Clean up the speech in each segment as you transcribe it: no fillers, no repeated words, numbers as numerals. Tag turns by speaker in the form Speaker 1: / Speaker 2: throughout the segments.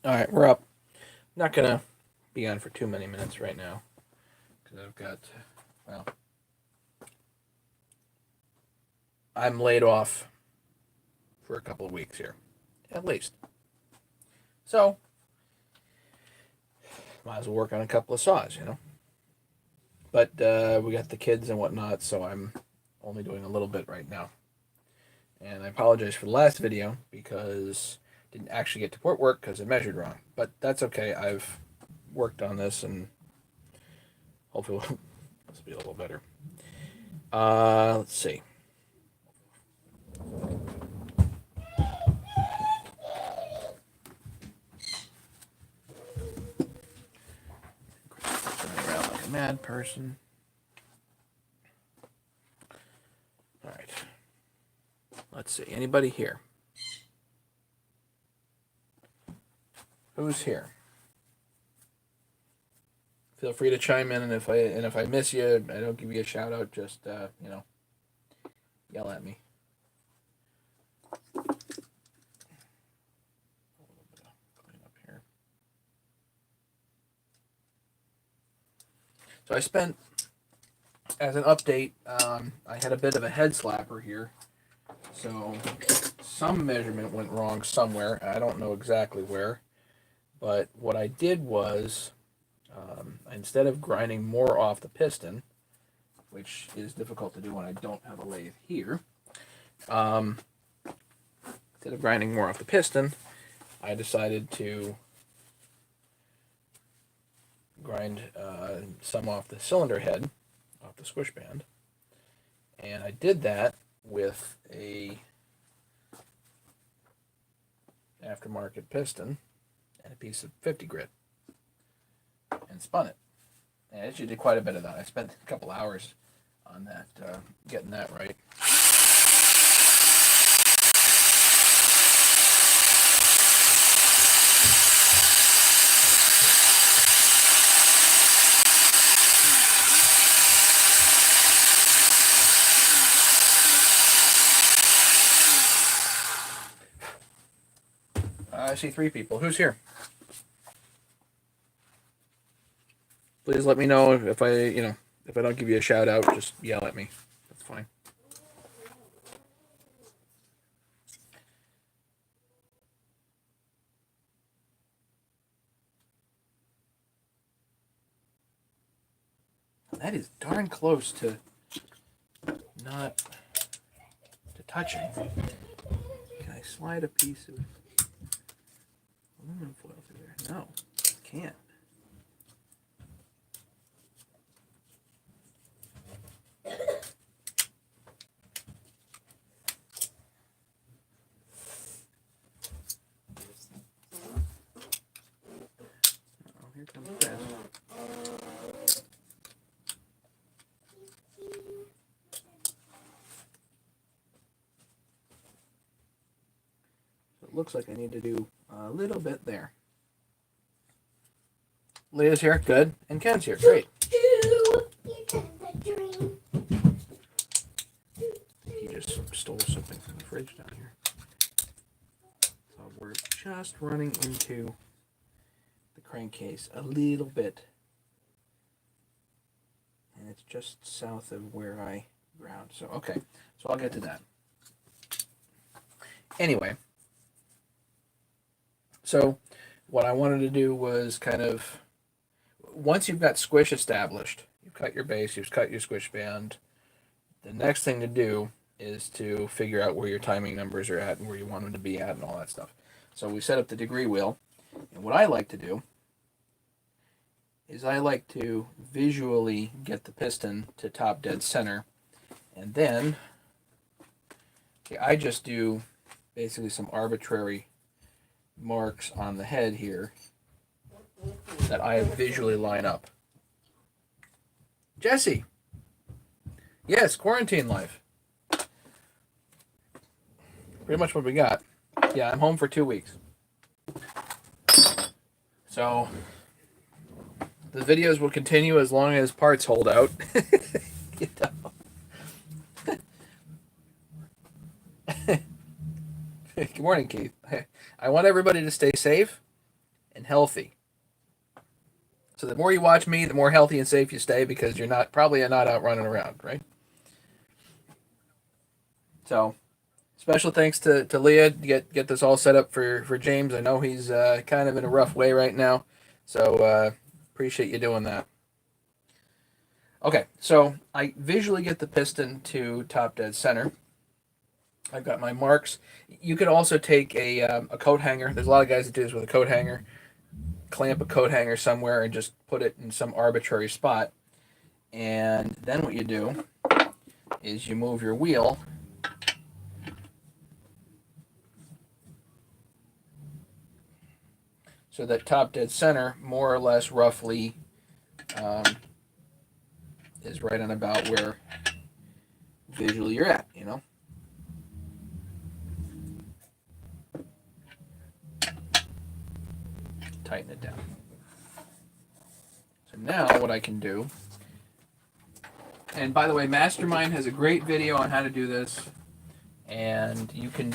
Speaker 1: All right, we're up. Not gonna be on for too many minutes right now because I've got, well, I'm laid off for a couple of weeks here, at least. So, might as well work on a couple of saws, you know. But we got the kids and whatnot, so I'm only doing a little bit right now. And I apologize for the last video because I didn't actually get to port work because I measured wrong. But that's okay. I've worked on this and hopefully this will be a little better. Let's see. Running around like a mad person. All right. Let's see. Anybody here? Who's here? Feel free to chime in, and if I miss you, I don't give you a shout out. Just yell at me. So I spent, as an update, I had a bit of a head slapper here. So some measurement went wrong somewhere. I don't know exactly where. But what I did was, instead of grinding more off the piston, which is difficult to do when I don't have a lathe here, instead of grinding more off the piston, I decided to grind some off the cylinder head, off the squish band. And I did that with a aftermarket piston and a piece of 50 grit and spun it. And I actually did quite a bit of that. I spent a couple hours on that, getting that right. I see 3 people. Who's here? Please let me know if I don't give you a shout out. Just yell at me. That's fine. That is darn close to not to touching. Can I slide a piece of aluminum foil through there? No, I can't. Oh, here comes Chris. So it looks like I need to do a little bit there. Leah's here, good, and Ken's here, great. He just stole something from the fridge down here. So we're just running into the crankcase a little bit. And it's just south of where I ground. So, okay, so I'll get to that. Anyway, so what I wanted to do was kind of, once you've got squish established, you've cut your base, you've cut your squish band, the next thing to do is to figure out where your timing numbers are at and where you want them to be at and all that stuff. So we set up the degree wheel, and what I like to do is I like to visually get the piston to top dead center, and then I just do basically some arbitrary marks on the head here that I visually line up. Jesse! Yes, quarantine life. Pretty much what we got. Yeah, I'm home for 2 weeks. So the videos will continue as long as parts hold out. You know? Good morning, Keith. I want everybody to stay safe. and healthy. So the more you watch me, the more healthy and safe you stay, because you're probably not out running around, right? So special thanks to Leah to get this all set up for James. I know he's kind of in a rough way right now, so appreciate you doing that. Okay, so I visually get the piston to top dead center. I've got my marks. You could also take a coat hanger. There's a lot of guys that do this with a coat hanger. Clamp a coat hanger somewhere and just put it in some arbitrary spot. And then what you do is you move your wheel so that top dead center, more or less roughly, is right on about where visually you're at, you know. Tighten it down. So now what I can do, and by the way, Mastermind has a great video on how to do this, and you can,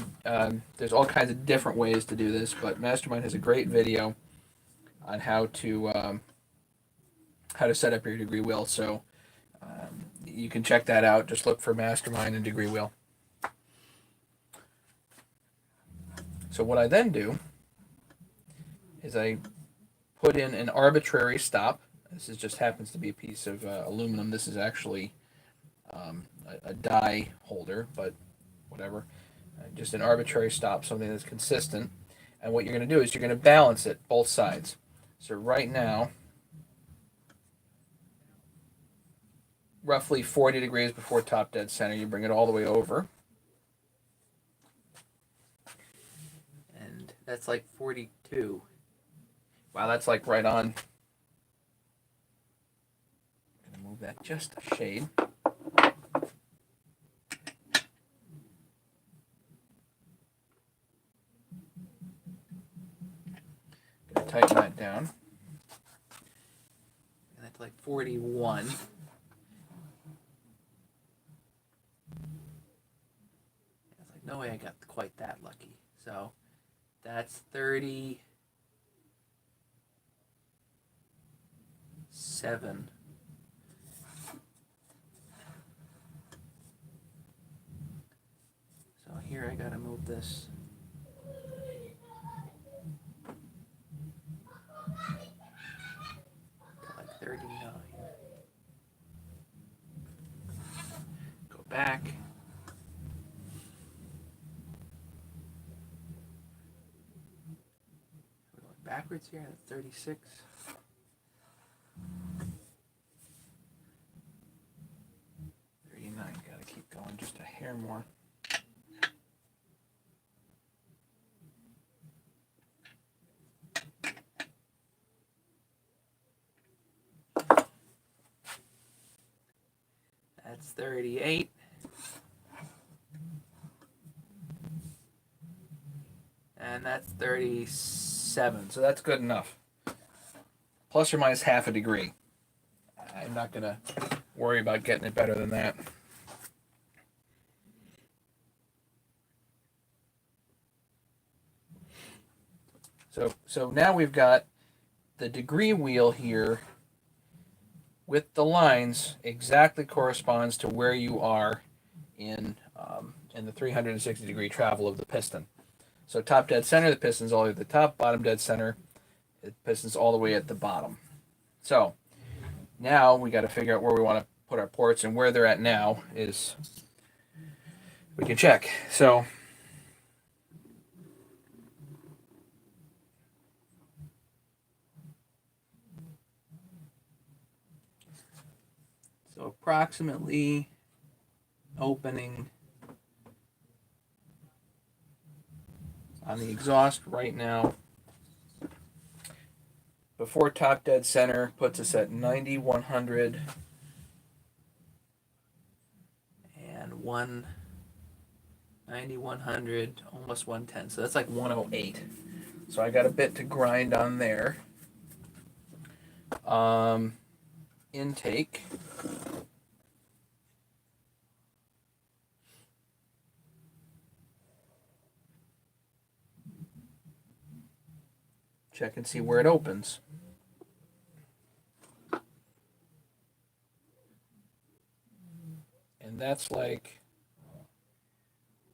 Speaker 1: there's all kinds of different ways to do this, but Mastermind has a great video on how to set up your degree wheel. So you can check that out. Just look for Mastermind and degree wheel. So what I then do is I put in an arbitrary stop. This just happens to be a piece of aluminum. This is actually a die holder, but whatever. Just an arbitrary stop, something that's consistent. And what you're going to do is you're going to balance it both sides. So right now, roughly 40 degrees before top dead center, you bring it all the way over. And that's like 42. Wow, that's like right on. I'm going to move that just a shade. Going to tighten that down. And that's like 41. No way I got quite that lucky. So that's 37. So here I gotta move this. To like 39. Go back. Backwards here, that's 36. 39, gotta keep going just a hair more. That's 38. And that's 37, so that's good enough. Plus or minus half a degree. I'm not going to worry about getting it better than that. So now we've got the degree wheel here with the lines exactly corresponds to where you are in the 360 degree travel of the piston. So top dead center, the piston's all the way at the top. Bottom dead center, the piston's all the way at the bottom. So now we got to figure out where we want to put our ports, and where they're at now is we can check. So approximately opening on the exhaust right now before top dead center puts us at 90-100 and 90-100, almost 110. So that's like 108. So I got a bit to grind on there. Intake. check and see where it opens. And that's like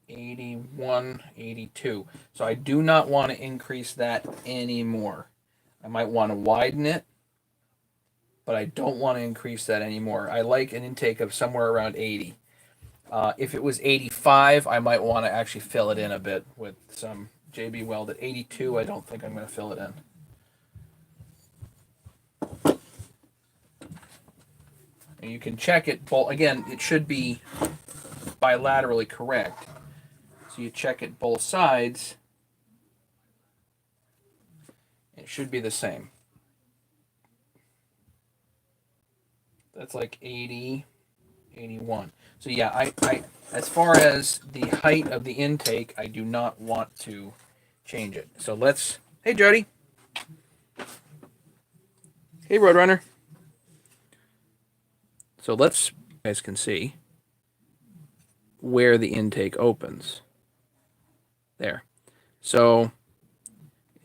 Speaker 1: 81, 82. So I do not want to increase that anymore. I might want to widen it, but I don't want to increase that anymore. I like an intake of somewhere around 80. If it was 85, I might want to actually fill it in a bit with some JB Weld. At 82, I don't think I'm going to fill it in. And you can check it. Again, it should be bilaterally correct. So you check it both sides. It should be the same. That's like 80, 81. So yeah, I as far as the height of the intake, I do not want to change it. So let's, hey Jody. Hey Roadrunner. So let's, you guys can see where the intake opens. There. So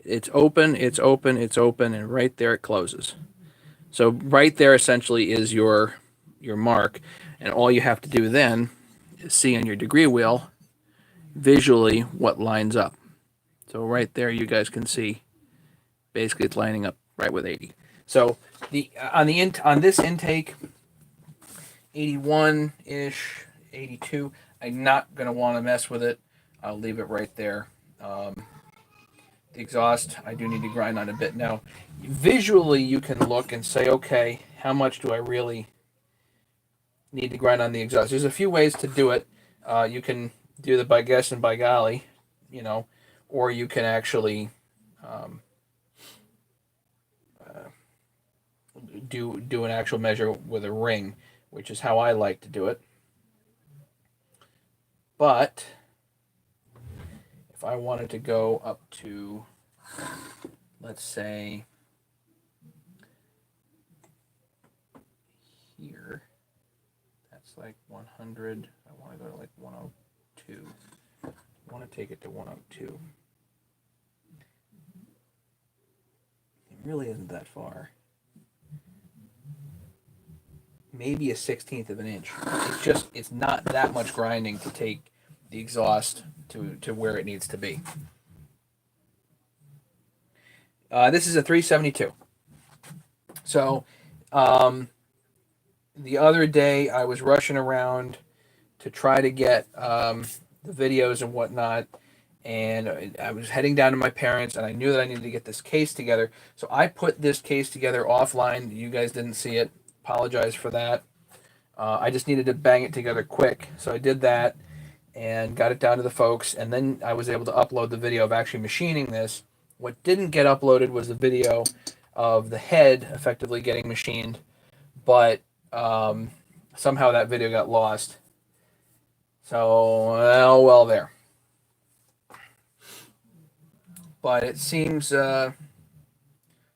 Speaker 1: it's open, it's open, it's open, and right there it closes. So right there essentially is your mark, and all you have to do then is see on your degree wheel visually what lines up. So right there you guys can see basically it's lining up right with 80. So on this intake, 81-ish, 82, I'm not going to want to mess with it. I'll leave it right there. The exhaust, I do need to grind on a bit. Now, visually, you can look and say, okay, how much do I really need to grind on the exhaust? There's a few ways to do it. You can do the by guess and by golly, or you can actually do an actual measure with a ring, which is how I like to do it. But if I wanted to go up to, let's say, here, that's like 100. I want to go to like 102. I want to take it to 102. It really isn't that far. Maybe a 1/16 of an inch. It's not that much grinding to take the exhaust to where it needs to be. This is a 372. So the other day I was rushing around to try to get the videos and whatnot, and I was heading down to my parents, and I knew that I needed to get this case together. So I put this case together offline. You guys didn't see it. Apologize for that. I just needed to bang it together quick. So I did that and got it down to the folks, and then I was able to upload the video of actually machining this. What didn't get uploaded was the video of the head effectively getting machined, but somehow that video got lost. So, well there. But it seems, so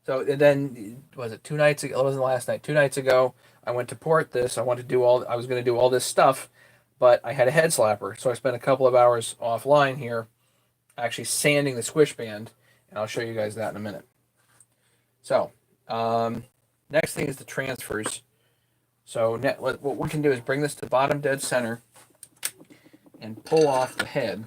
Speaker 1: then, was it 2 nights ago? It wasn't last night. 2 nights ago, I went to port this. I was going to do all this stuff, but I had a head slapper. So I spent a couple of hours offline here actually sanding the squish band, and I'll show you guys that in a minute. So, next thing is the transfers. So what we can do is bring this to bottom dead center and pull off the head.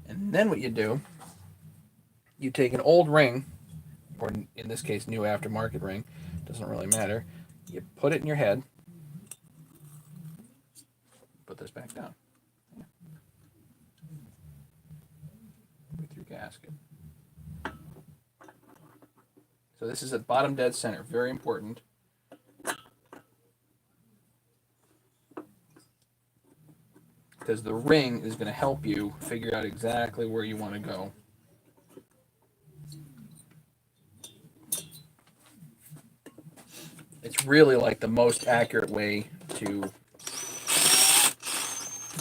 Speaker 1: And then what you do, you take an old ring, or in this case, new aftermarket ring, doesn't really matter. You put it in your head. Put this back down. With your gasket. So this is at bottom dead center, very important. Because the ring is going to help you figure out exactly where you want to go. It's really like the most accurate way to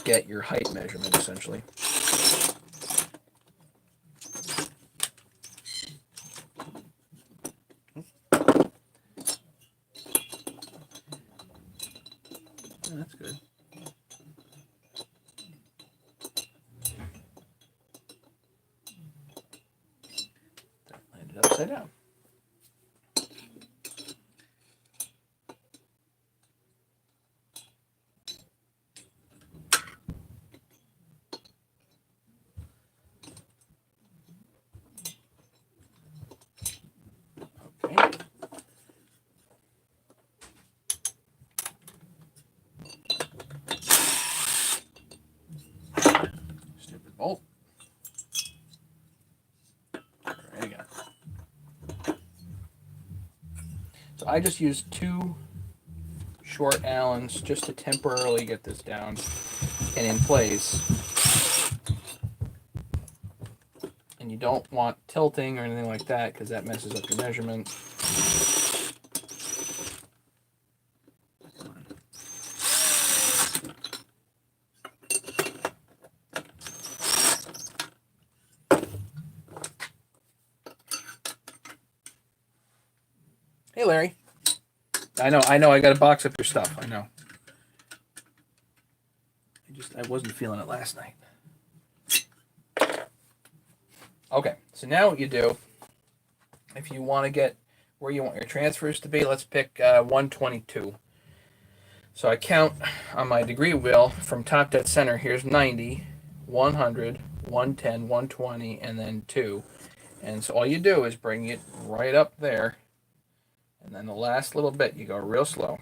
Speaker 1: get your height measurement, essentially. good. That landed upside down. Okay. Stupid bolt. There you go. So I just used 2 short Allens just to temporarily get this down and in place. And you don't want tilting or anything like that because that messes up your measurement. Hey, Larry. I know, I gotta box up your stuff. I know. I wasn't feeling it last night. Okay, so now what you do, if you want to get where you want your transfers to be, let's pick 122. So I count on my degree wheel from top dead center. Here's 90, 100, 110, 120, and then 2. And so all you do is bring it right up there. And then the last little bit, you go real slow.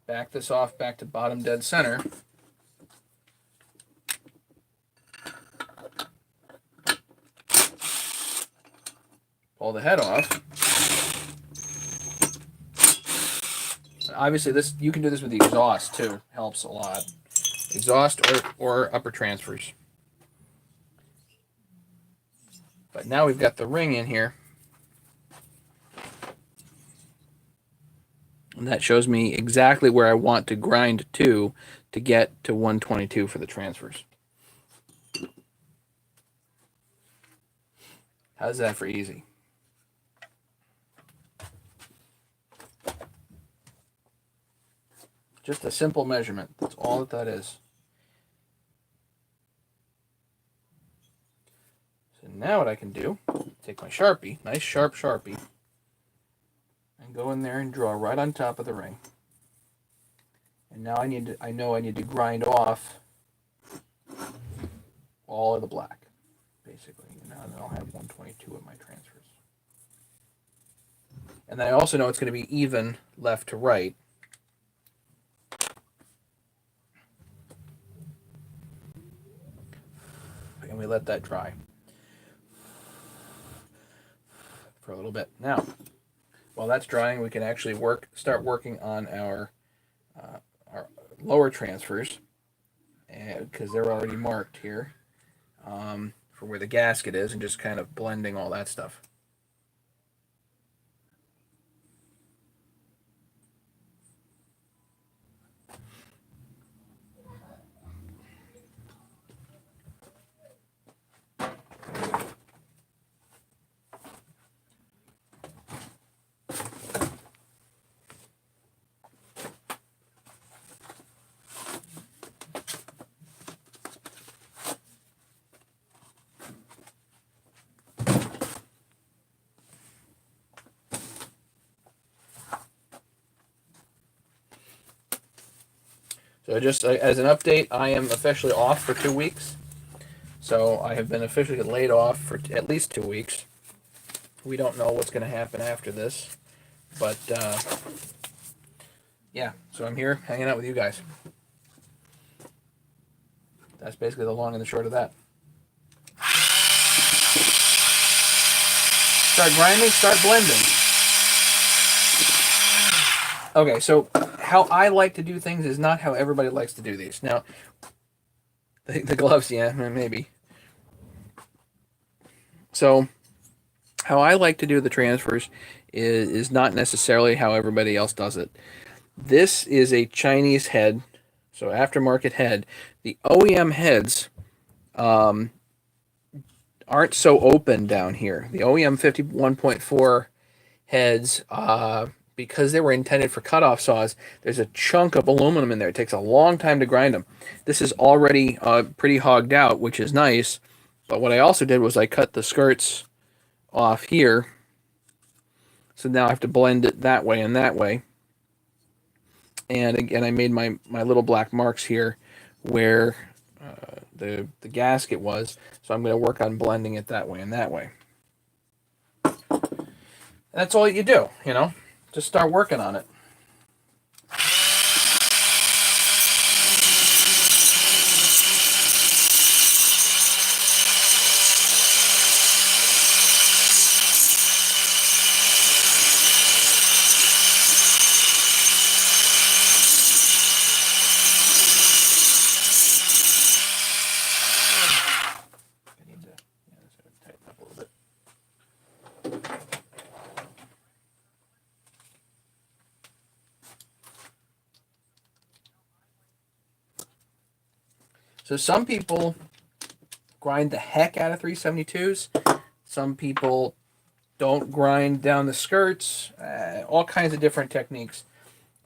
Speaker 1: Back this off back to bottom dead center. Pull the head off. Obviously, this you can do this with the exhaust too. Helps a lot. Exhaust or upper transfers. But now we've got the ring in here. And that shows me exactly where I want to grind to get to 122 for the transfers. How's that for easy? Just a simple measurement. That's all that is. So now what I can do, take my Sharpie, nice sharp Sharpie, and go in there and draw right on top of the ring. And now I know I need to grind off all of the black, basically. And now I'll have 122 of my transfers. And then I also know it's going to be even left to right. And we let that dry for a little bit. Now, while that's drying, we can actually start working on our lower transfers, because they're already marked here for where the gasket is, and just kind of blending all that stuff. So just as an update, I am officially off for 2 weeks. So I have been officially laid off for at least 2 weeks. We don't know what's going to happen after this. But, yeah, so I'm here hanging out with you guys. That's basically the long and the short of that. Start grinding, start blending. Okay, so how I like to do things is not how everybody likes to do these. Now, the gloves, yeah, maybe. So, how I like to do the transfers is not necessarily how everybody else does it. This is a Chinese head, so aftermarket head. The OEM heads aren't so open down here. The OEM 51.4 heads, because they were intended for cutoff saws, there's a chunk of aluminum in there. It takes a long time to grind them. This is already pretty hogged out, which is nice. But what I also did was I cut the skirts off here. So now I have to blend it that way and that way. And again, I made my little black marks here where the gasket was. So I'm going to work on blending it that way and that way. That's all you do, you know. Just start working on it. I need to tighten up a little bit. So some people grind the heck out of 372s. Some people don't grind down the skirts. All kinds of different techniques.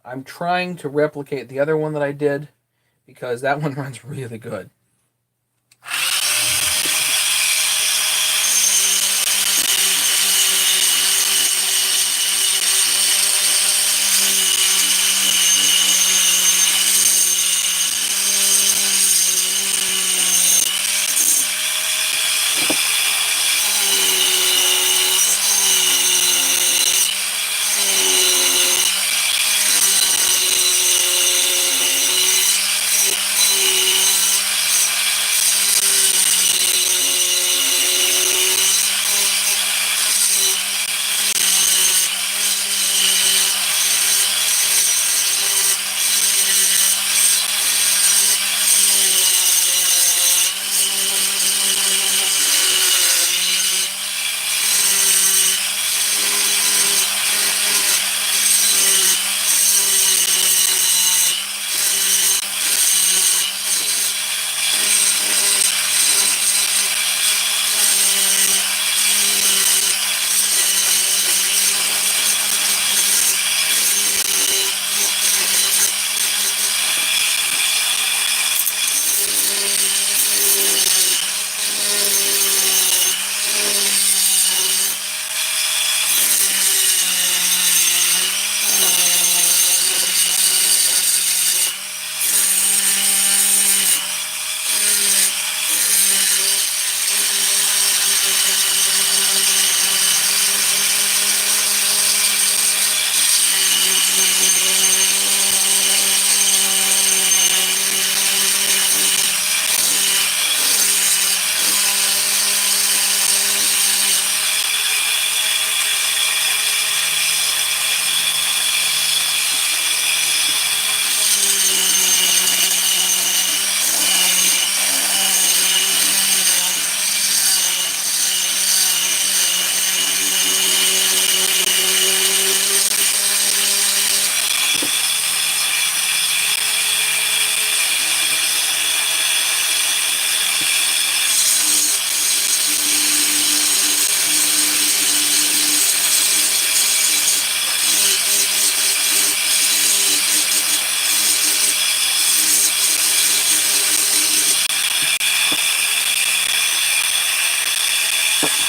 Speaker 1: I'm trying to replicate the other one that I did because that one runs really good.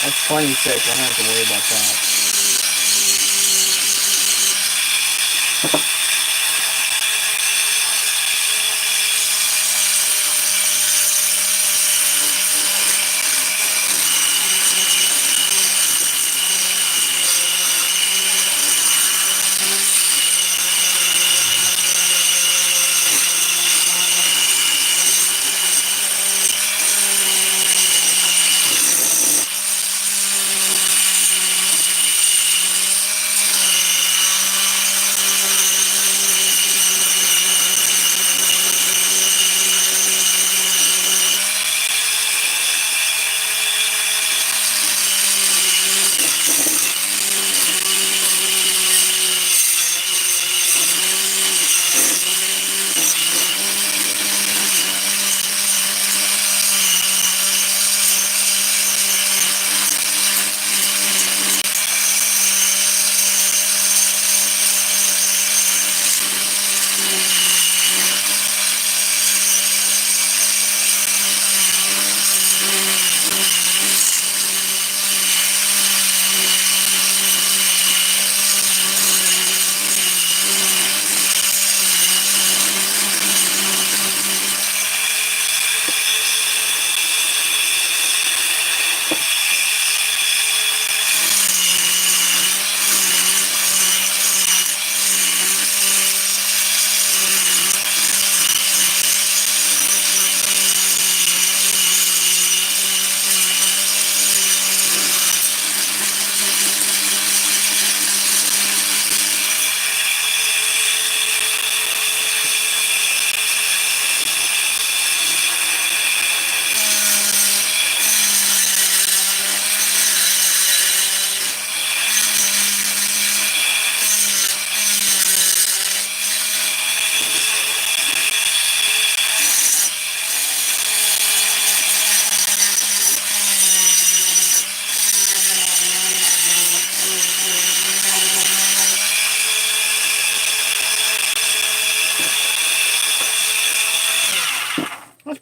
Speaker 1: That's 26. I don't have to worry about that.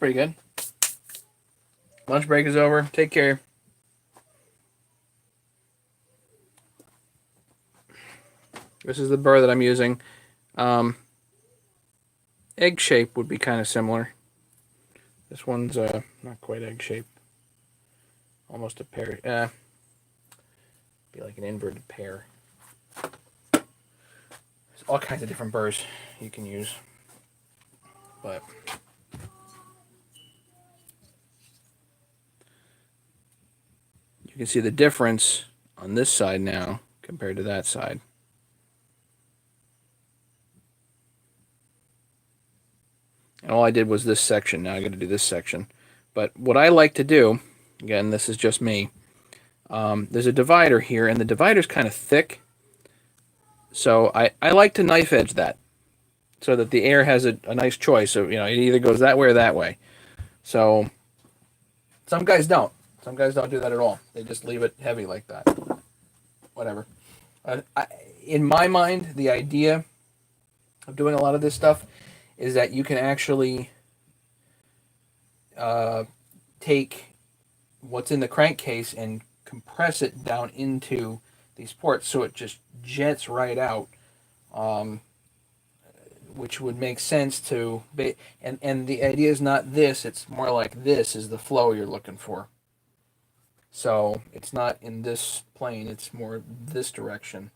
Speaker 1: pretty good. Lunch break is over. Take care. This is the burr that I'm using. Egg shape would be kind of similar. This one's not quite egg shape. Almost a pear. Be like an inverted pear. There's all kinds of different burrs you can use, but you can see the difference on this side now compared to that side. And all I did was this section. Now I got to do this section. But what I like to do, again, this is just me. There's a divider here, and the divider's kind of thick. So I like to knife edge that so that the air has a nice choice. So, it either goes that way or that way. So some guys don't. Some guys don't do that at all. They just leave it heavy like that. Whatever. In my mind, the idea of doing a lot of this stuff is that you can actually take what's in the crankcase and compress it down into these ports so it just jets right out, which would make sense to... And the idea is not this, it's more like this is the flow you're looking for. So it's not in this plane, it's more this direction.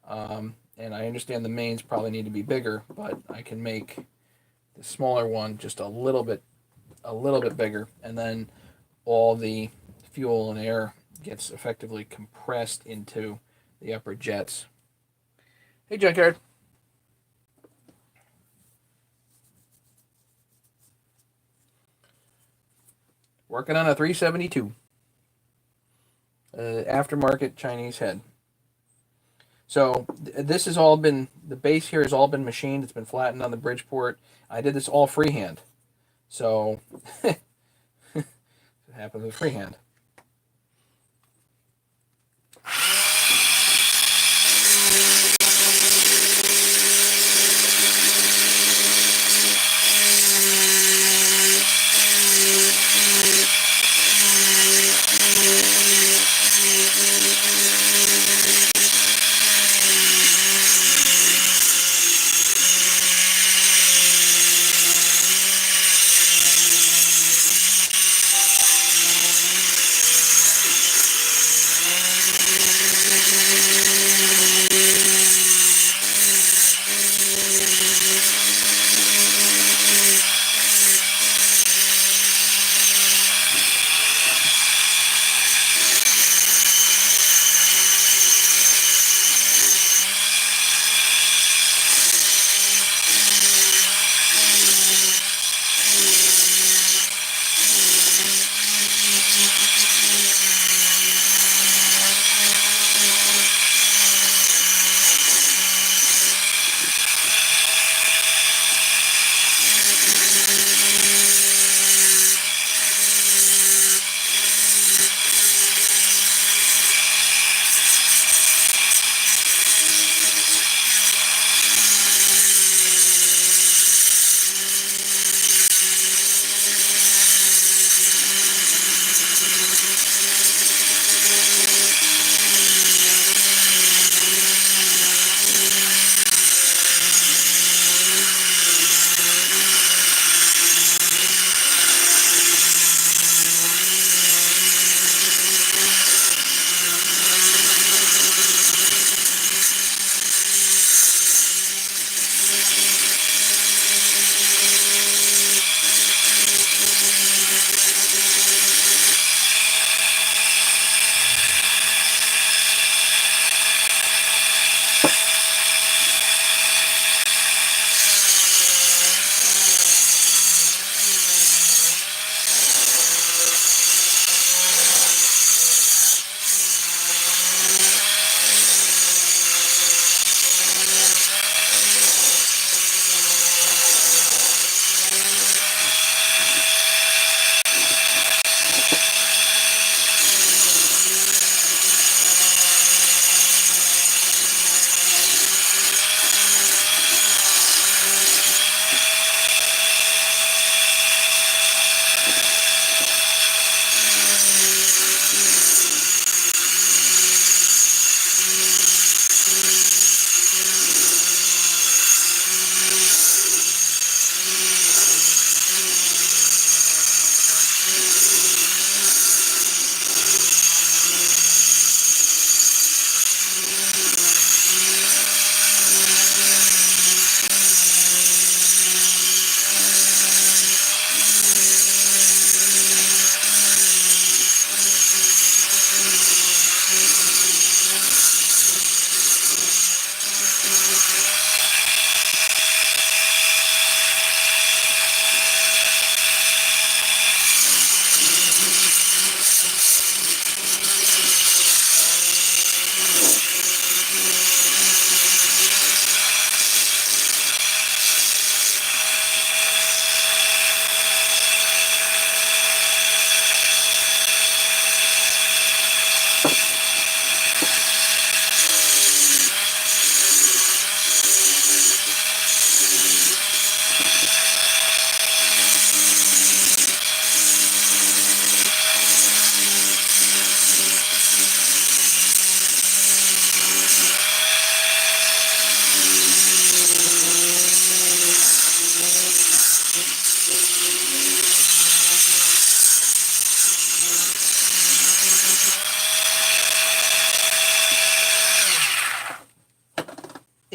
Speaker 1: And I understand the mains probably need to be bigger, but I can make the smaller one just a little bit bigger, and then all the fuel and air gets effectively compressed into the upper jets. Hey, Junkyard. Working on a 372. Aftermarket Chinese head. So this has all been, the base here has all been machined. It's been flattened on the Bridgeport. I did this all freehand. So it happens with freehand.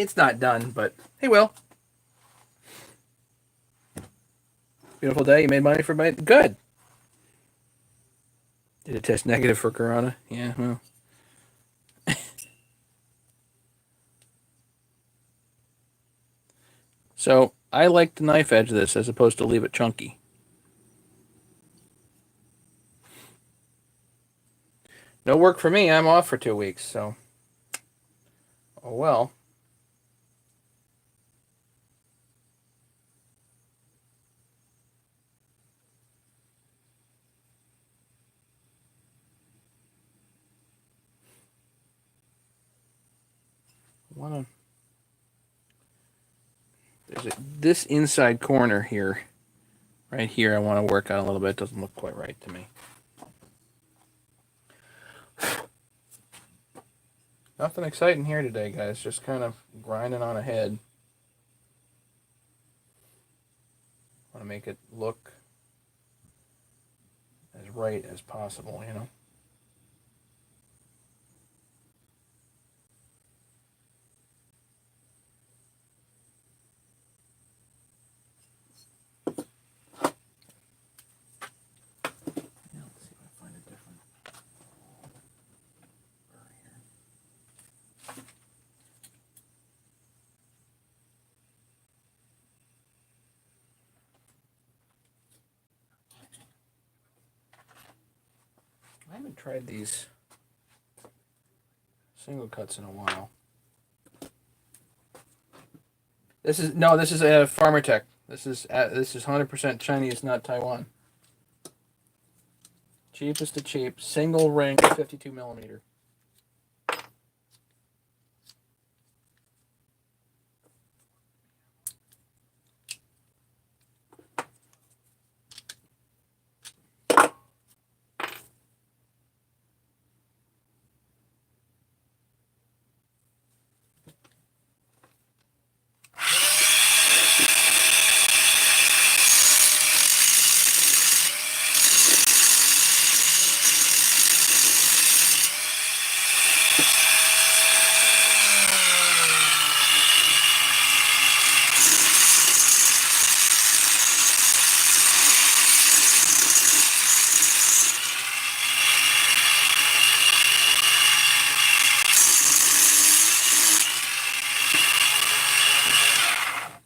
Speaker 1: It's not done, but hey, well. Beautiful day. You made money for my good. Did it test negative for Corona? Yeah, well. So I like to knife edge this as opposed to leave it chunky. No work for me. I'm off for 2 weeks, so. Oh well. Wanna. This inside corner here, right here, I want to work on a little bit. It doesn't look quite right to me. Nothing exciting here today, guys. Just kind of grinding on ahead. Want to make it look as right as possible, you know. I haven't tried these single cuts in a while. This is a Farmer Tech. This is 100% Chinese, not Taiwan. Cheapest of cheap, single ring, 52 millimeter.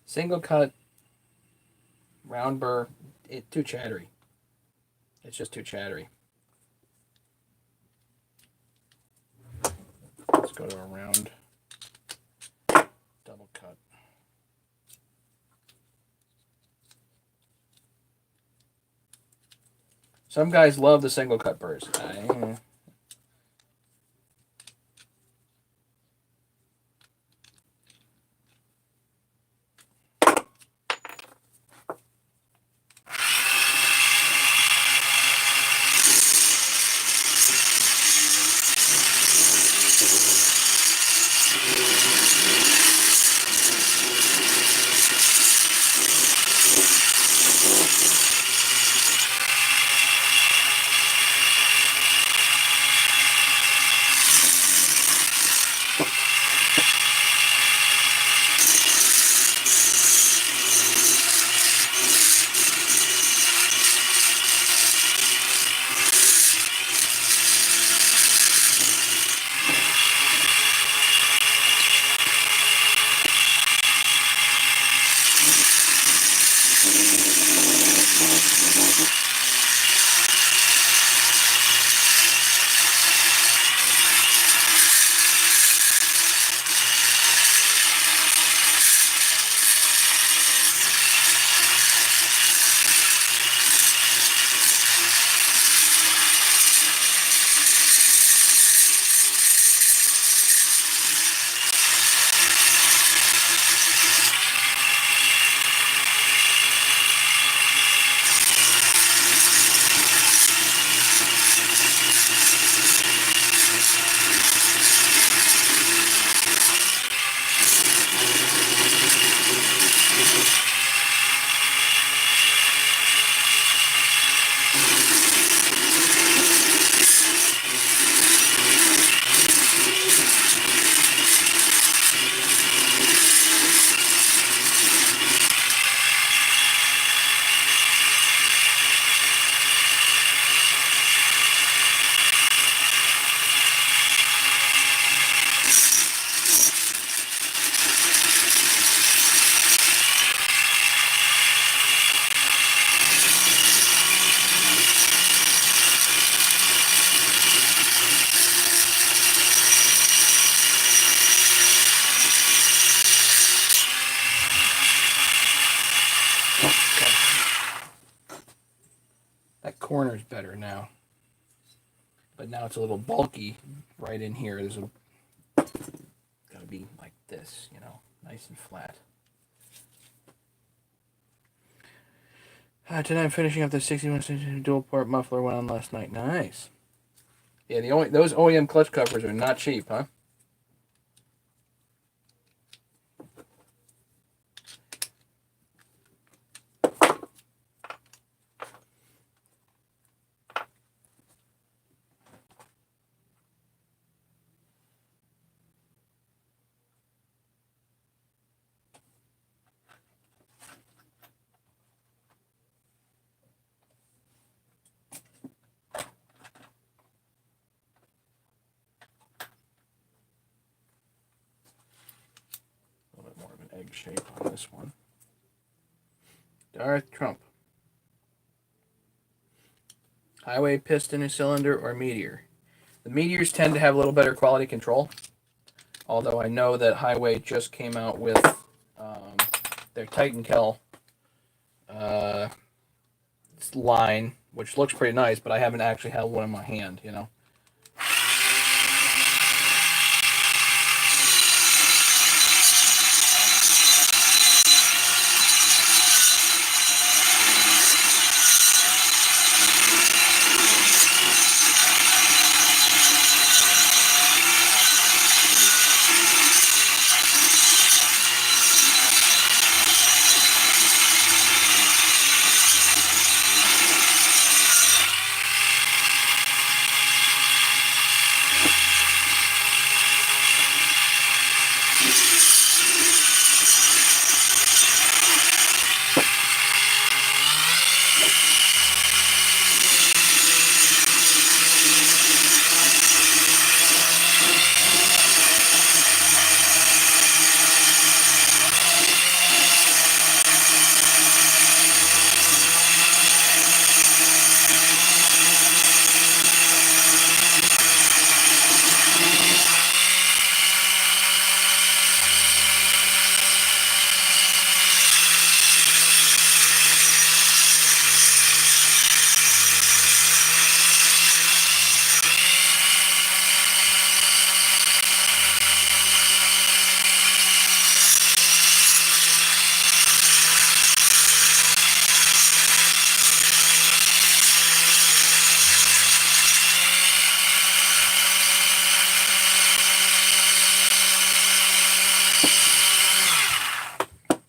Speaker 1: Single cut, round burr, too chattery. It's just too chattery. Let's go to a round double cut. Some guys love the single cut burrs. but now it's a little bulky right in here. There's a got to be like this, you know, nice and flat. Tonight I'm finishing up the 61 dual port muffler went on last night. Nice. Yeah, those OEM clutch covers are not cheap, huh? A little bit more of an egg shape on this one. Darth Trump. Highway, piston, cylinder, or meteor. The meteors tend to have a little better quality control. Although I know that Highway just came out with their Titan Kel line, which looks pretty nice, but I haven't actually had one in my hand, you know.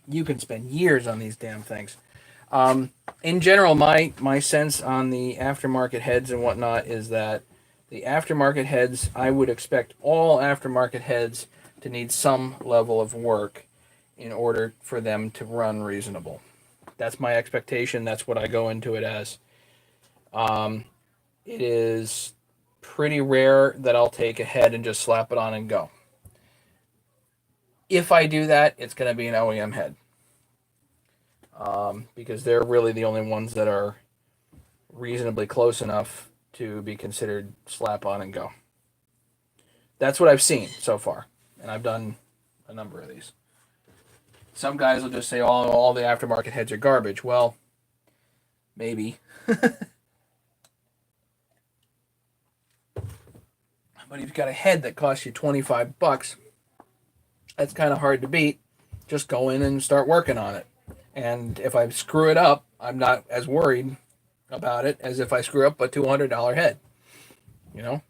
Speaker 1: You can spend years on these damn things. In general, my sense on the aftermarket heads and whatnot is that the aftermarket heads, I would expect all aftermarket heads to need some level of work in order for them to run reasonable. That's my expectation. That's what I go into it as. It is pretty rare that I'll take a head and just slap it on and go. If I do that, it's going to be an OEM head. Because they're really the only ones that are reasonably close enough to be considered slap on and go. That's what I've seen so far, and I've done a number of these. Some guys will just say all the aftermarket heads are garbage. Well, maybe. But if you've got a head that costs you $25, that's kind of hard to beat. Just go in and start working on it. And if I screw it up, I'm not as worried about it as if I screw up a $200 head. You know?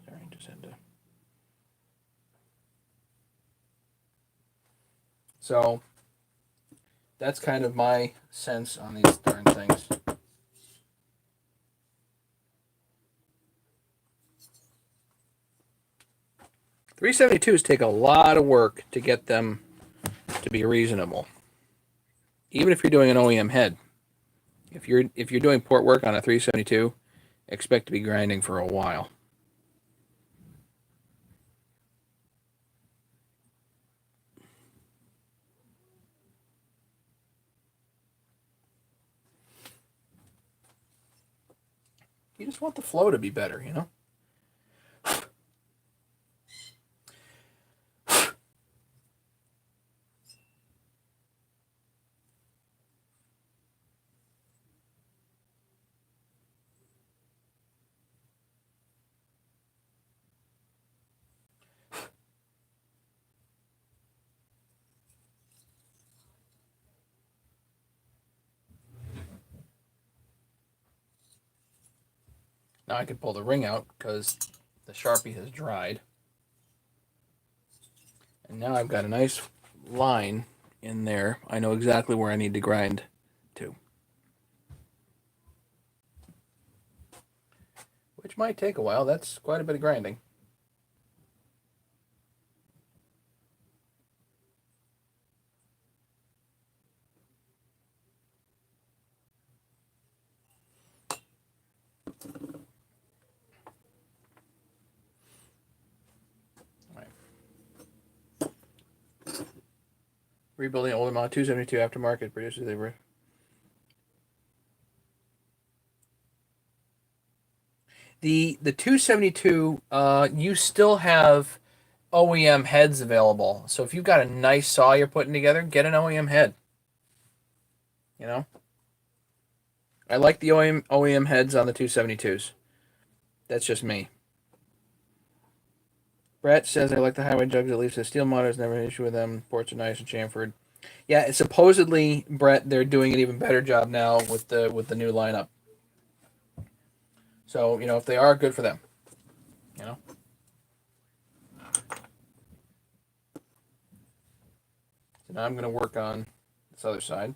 Speaker 1: Sorry, I just had to. So that's kind of my sense on these darn things. .372s take a lot of work to get them to be reasonable. Even if you're doing an OEM head. If you're doing port work on a 372, expect to be grinding for a while. You just want the flow to be better, you know? Now I can pull the ring out because the Sharpie has dried. And now I've got a nice line in there. I know exactly where I need to grind to. Which might take a while. That's quite a bit of grinding. Rebuilding older model 272 aftermarket produces they were. The 272, you still have OEM heads available. So if you've got a nice saw you're putting together, get an OEM head. You know, I like the OEM heads on the 272s. That's just me. Brett says I like the highway jugs. At least the steel motors never an issue with them. Ports are nice and chamfered. Yeah, supposedly Brett, they're doing an even better job now with the new lineup. So if they are, good for them. You know. So now I'm gonna work on this other side.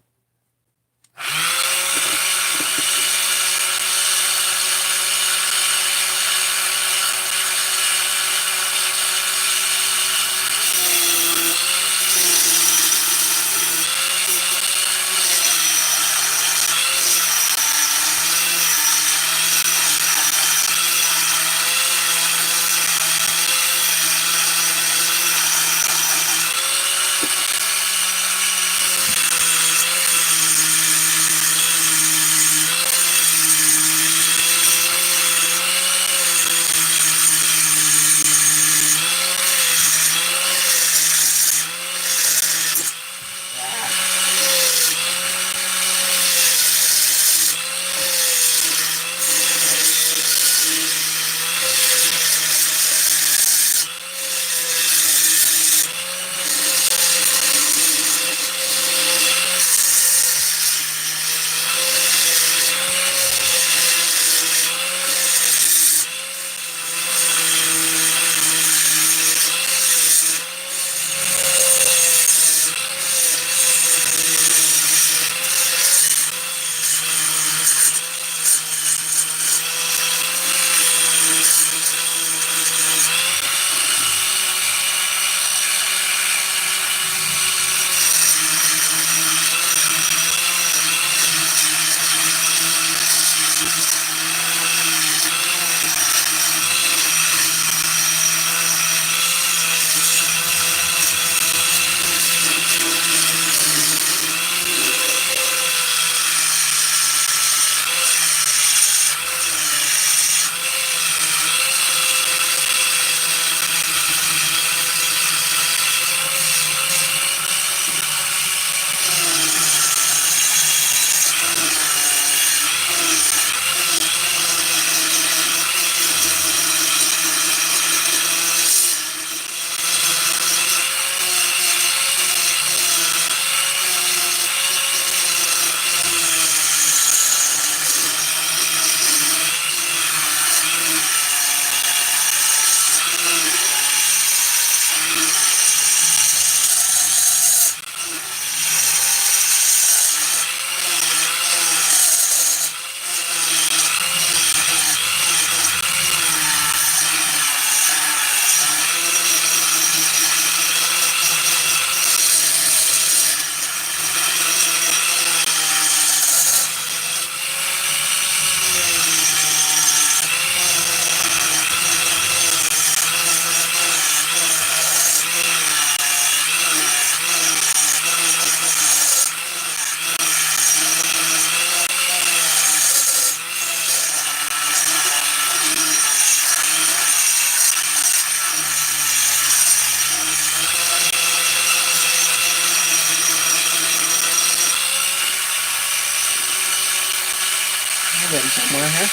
Speaker 1: We're getting somewhere here.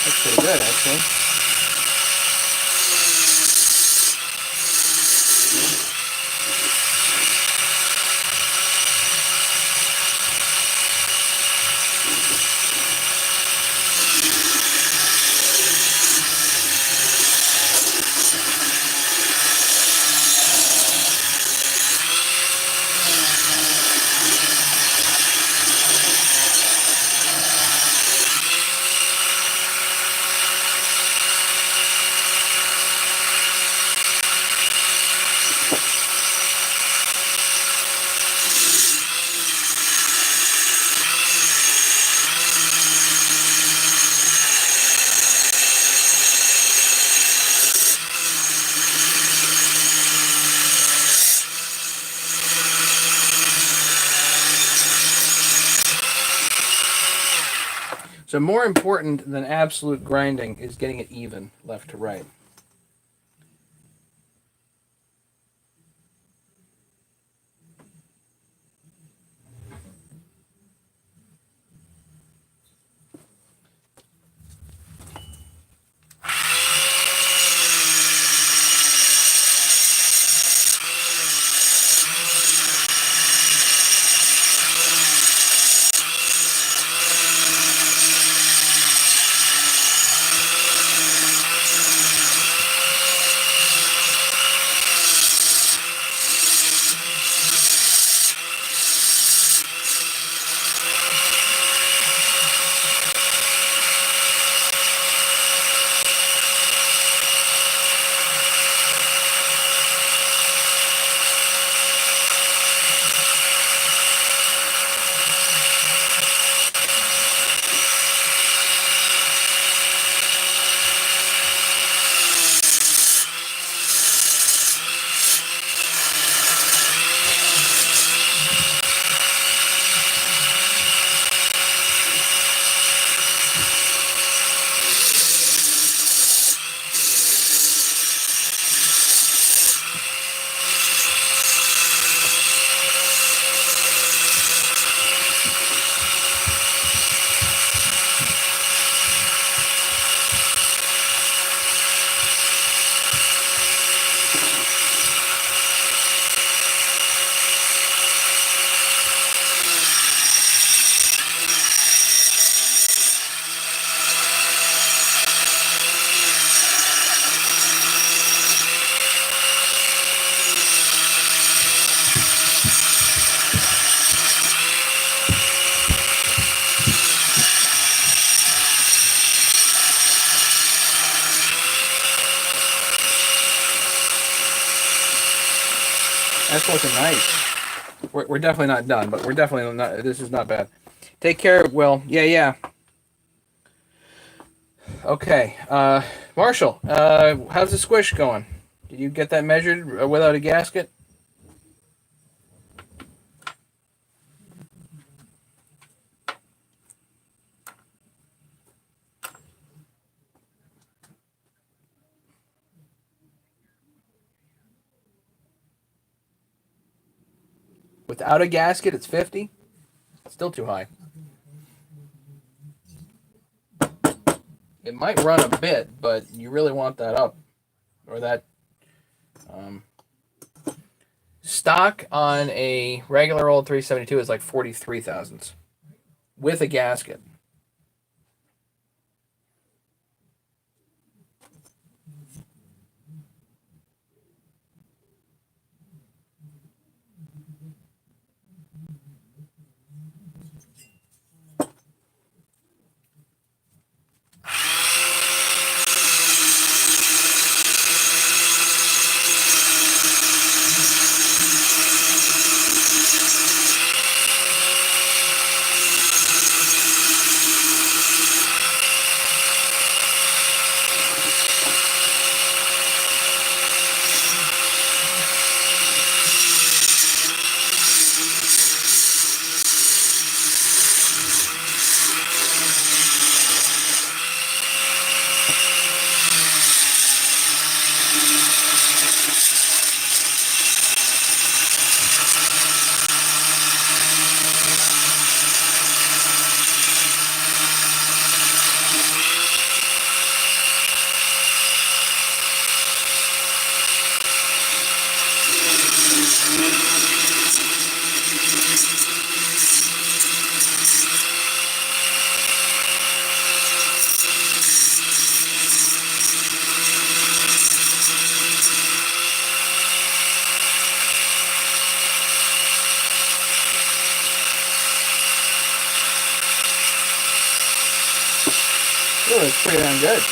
Speaker 1: That's pretty good, actually. So more important than absolute grinding is getting it even left to right. That's looking nice. We're definitely not done, but we're definitely not. This is not bad. Take care, Will. Yeah, yeah. Okay. Marshall, how's the squish going? Did you get that measured without a gasket? Without a gasket, it's 50. Still too high. It might run a bit, but you really want that up, or that um, stock on a regular old 372 is like 43 thousandths with a gasket. Oh, that's pretty damn good.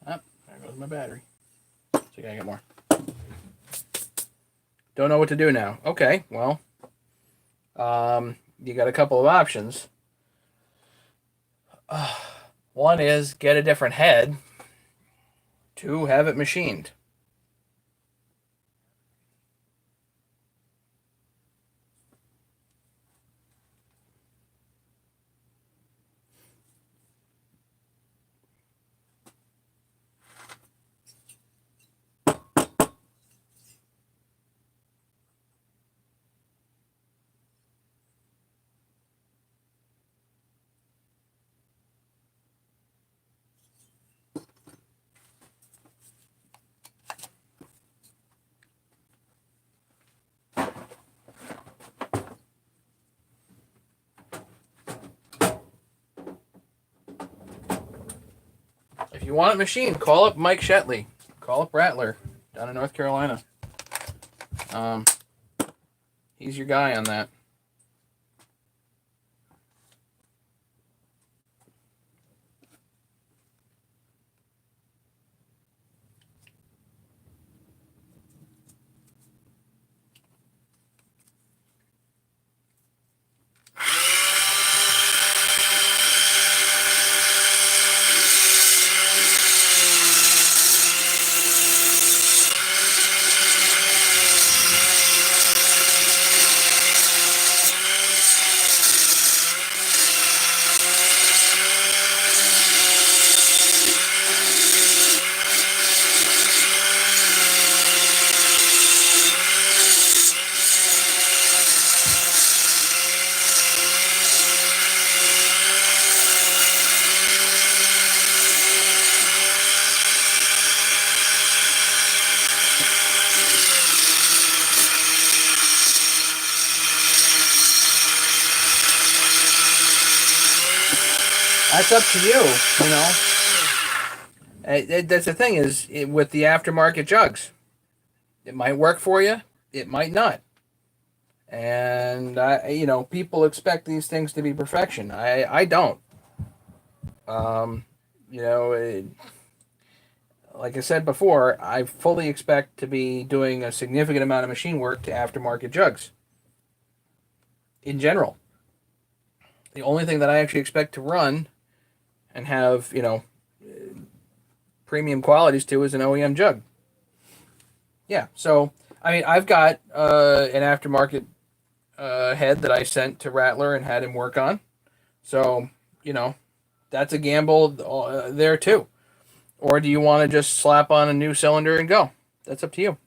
Speaker 1: Oh, there goes my battery. So you gotta get more. Don't know what to do now. Okay, well, you got a couple of options. One is get a different head. Two, have it machined. you want it machined, call up Mike Shetley. Call up Rattler down in North Carolina. He's your guy on that. That's up to you, you know. That's the thing is with the aftermarket jugs. It might work for you. It might not. And people expect these things to be perfection. I don't. Um, you know, it, like I said before, I fully expect to be doing a significant amount of machine work to aftermarket jugs. In general, the only thing that I actually expect to run and have premium qualities to is an OEM jug. Yeah. So I mean, I've got an aftermarket head that I sent to Rattler and had him work on. So that's a gamble there too. Or do you want to just slap on a new cylinder and go? That's up to you.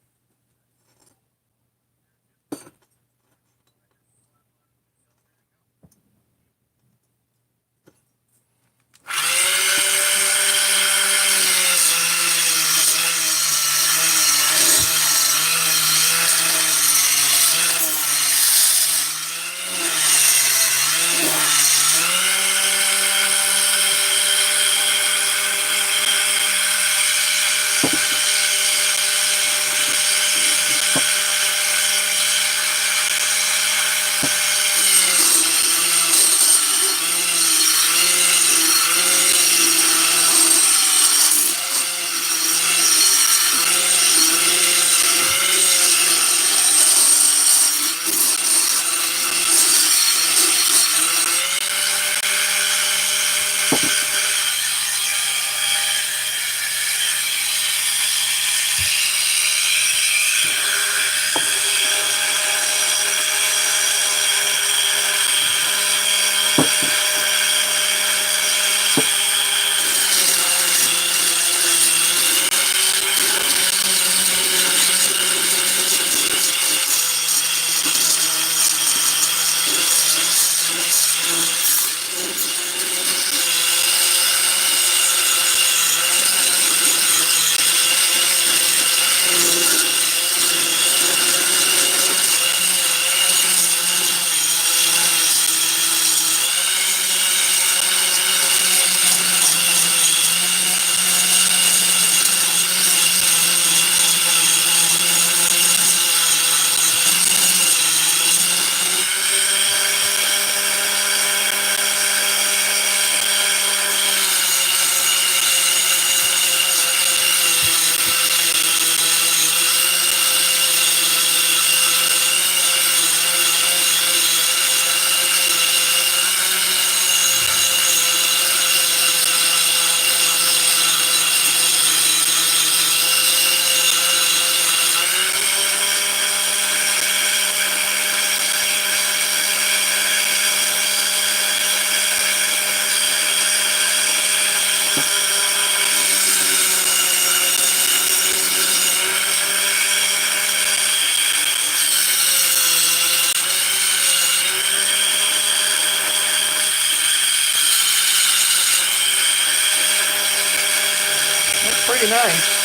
Speaker 1: That's pretty nice.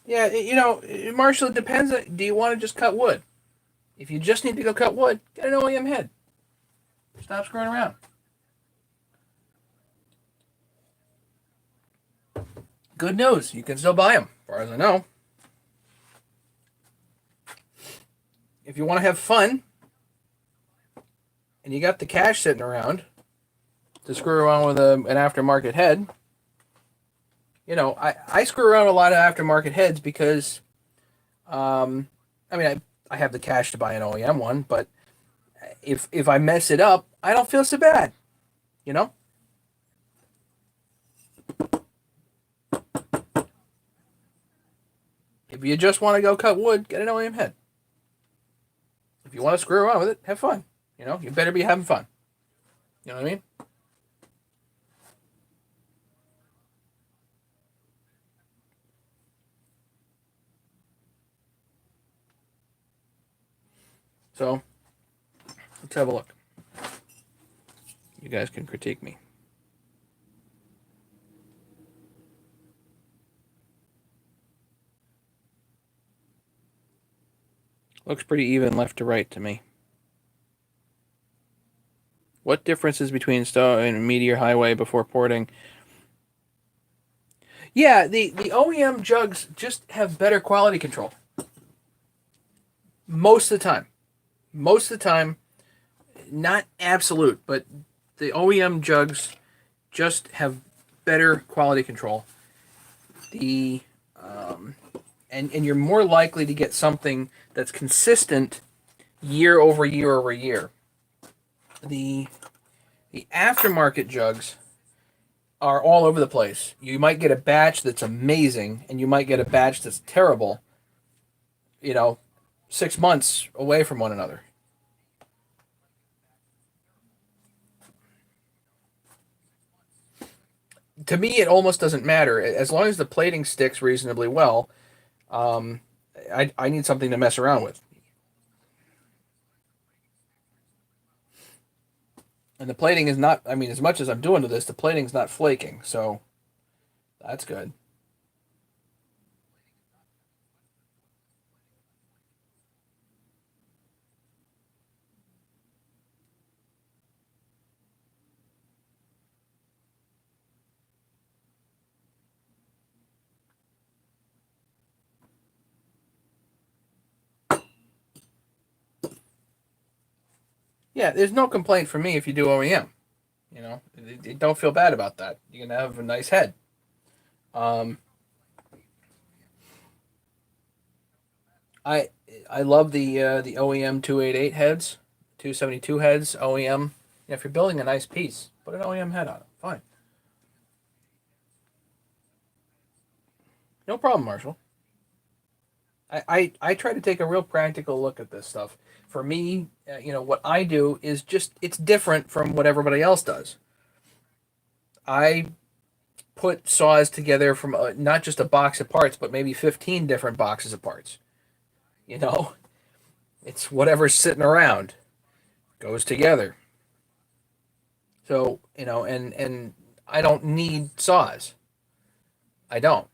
Speaker 1: Yeah, Marshall, it depends. Do you want to just cut wood? If you just need to go cut wood, get an OEM head. Stop screwing around. good news. You can still buy them, as far as I know. If you want to have fun and you got the cash sitting around to screw around with an aftermarket head, I screw around with a lot of aftermarket heads because, I mean, I have the cash to buy an OEM one, but if I mess it up, I don't feel so bad, you know? If you just want to go cut wood, get an OEM head. If you want to screw around with it, have fun. You better be having fun. You know what I mean? So, let's have a look. You guys can critique me. Looks pretty even left to right to me. What differences between Star and Meteor Highway before porting? Yeah, the OEM jugs just have better quality control. Most of the time. Most of the time, not absolute, but the OEM jugs just have better quality control. The and you're more likely to get something that's consistent year over year over year. The aftermarket jugs are all over the place. You might get a batch that's amazing, and you might get a batch that's terrible. You know, 6 months away from one another. To me, it almost doesn't matter as long as the plating sticks reasonably well. Um, I need something to mess around with, and the plating is not. I mean, as much as I'm doing to this, the plating's not flaking, so that's good. Yeah, there's no complaint from me if you do OEM. Don't feel bad about that. You're gonna have a nice head. Um, I I love the OEM 288 heads, 272 heads OEM. Yeah, if you're building a nice piece, put an OEM head on it. Fine, no problem, Marshall. I try to take a real practical look at this stuff. For me, what I do is just it's different from what everybody else does. I put saws together from not just a box of parts, but maybe 15 different boxes of parts. You know, it's whatever's sitting around goes together. So and I don't need saws. I don't.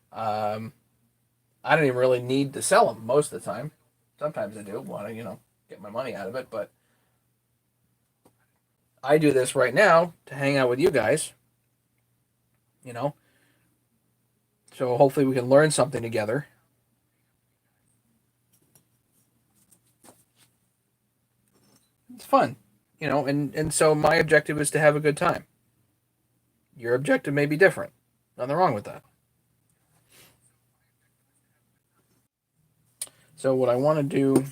Speaker 1: I don't even really need to sell them most of the time. Sometimes I do want to get my money out of it, but I do this right now to hang out with you guys. You know, so hopefully we can learn something together. It's fun, and so my objective is to have a good time. Your objective may be different. Nothing wrong with that. So what I want to do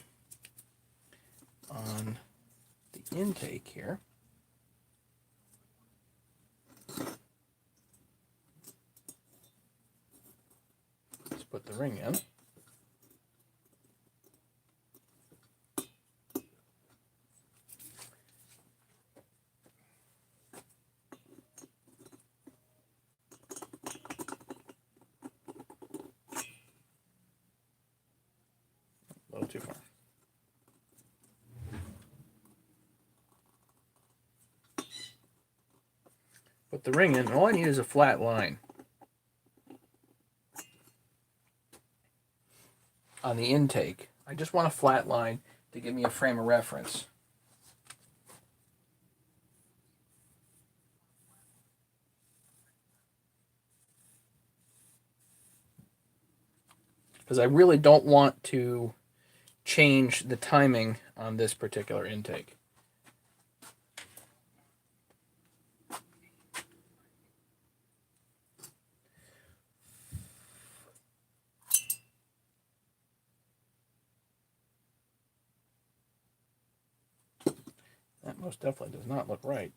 Speaker 1: on the intake here, let's put the ring in. A little too far. Put the ring in, and all I need is a flat line on the intake. I just want a flat line to give me a frame of reference. because I really don't want to change the timing on this particular intake. That most definitely does not look right.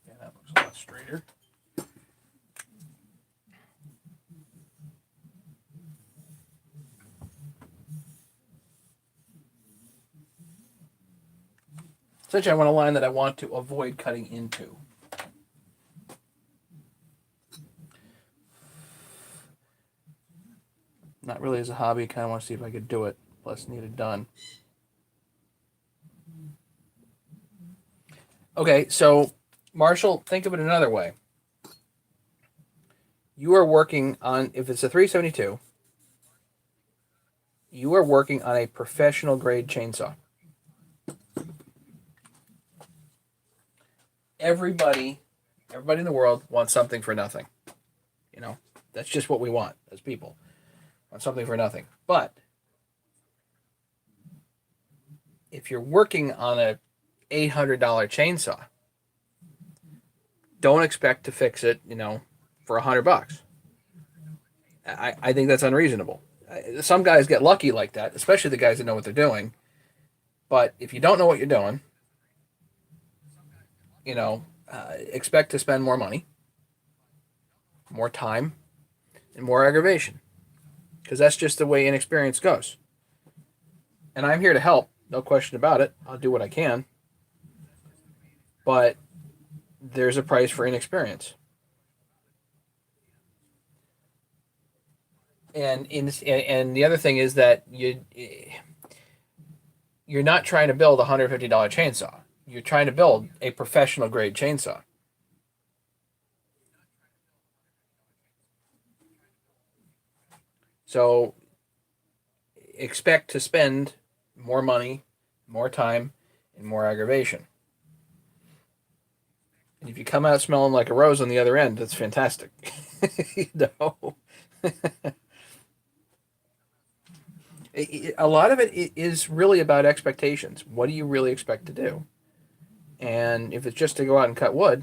Speaker 1: Yeah, that looks a lot straighter. Essentially, I want a line that I want to avoid cutting into. Not really as a hobby, kind of want to see if I could do it, plus need it done. Okay, so Marshall, think of it another way. You are working on, if it's a 372, you are working on a professional grade chainsaw. Everybody in the world wants something for nothing. You know, that's just what we want as people. Want something for nothing. But if you're working on a $800 chainsaw, don't expect to fix it, for $100. I think that's unreasonable. Some guys get lucky like that, especially the guys that know what they're doing. But if you don't know what you're doing, expect to spend more money, more time, and more aggravation. Because that's just the way inexperience goes. And I'm here to help, no question about it. I'll do what I can. But there's a price for inexperience. And the other thing is that you're not trying to build a $150 chainsaw. You're trying to build a professional grade chainsaw. So expect to spend more money, more time, and more aggravation. And if you come out smelling like a rose on the other end, that's fantastic. A lot of it is really about expectations. What do you really expect to do? And if it's just to go out and cut wood,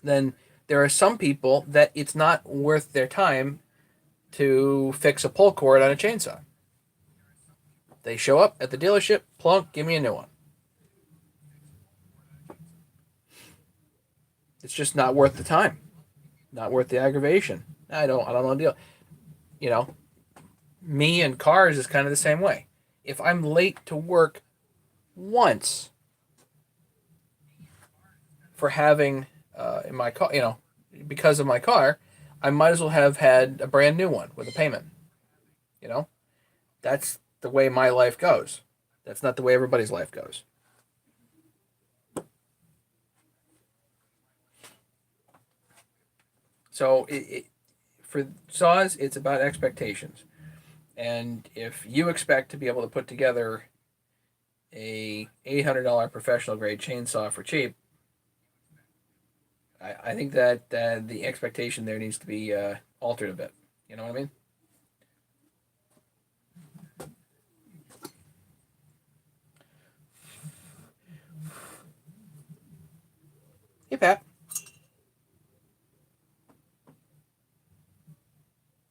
Speaker 1: then there are some people that it's not worth their time to fix a pull cord on a chainsaw. They show up at the dealership, plunk, give me a new one. It's just not worth the time, not worth the aggravation. I don't want to deal. Me and cars is kind of the same way. If I'm late to work once for having in my car, because of my car, I might as well have had a brand new one with a payment. That's the way my life goes. That's not the way everybody's life goes. So for saws, it's about expectations. And if you expect to be able to put together a $800 professional grade chainsaw for cheap, I think that the expectation there needs to be altered a bit. You know what I mean? Hey, Pat.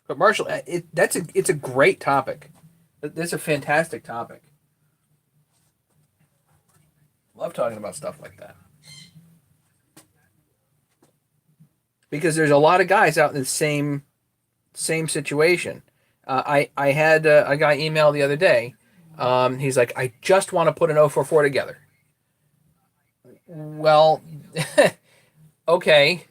Speaker 1: But Marshall, it's a great topic. It's a fantastic topic. Love talking about stuff like that. Because there's a lot of guys out in the same situation. I had a guy email the other day. He's like, I just want to put an 044 together. Well, okay,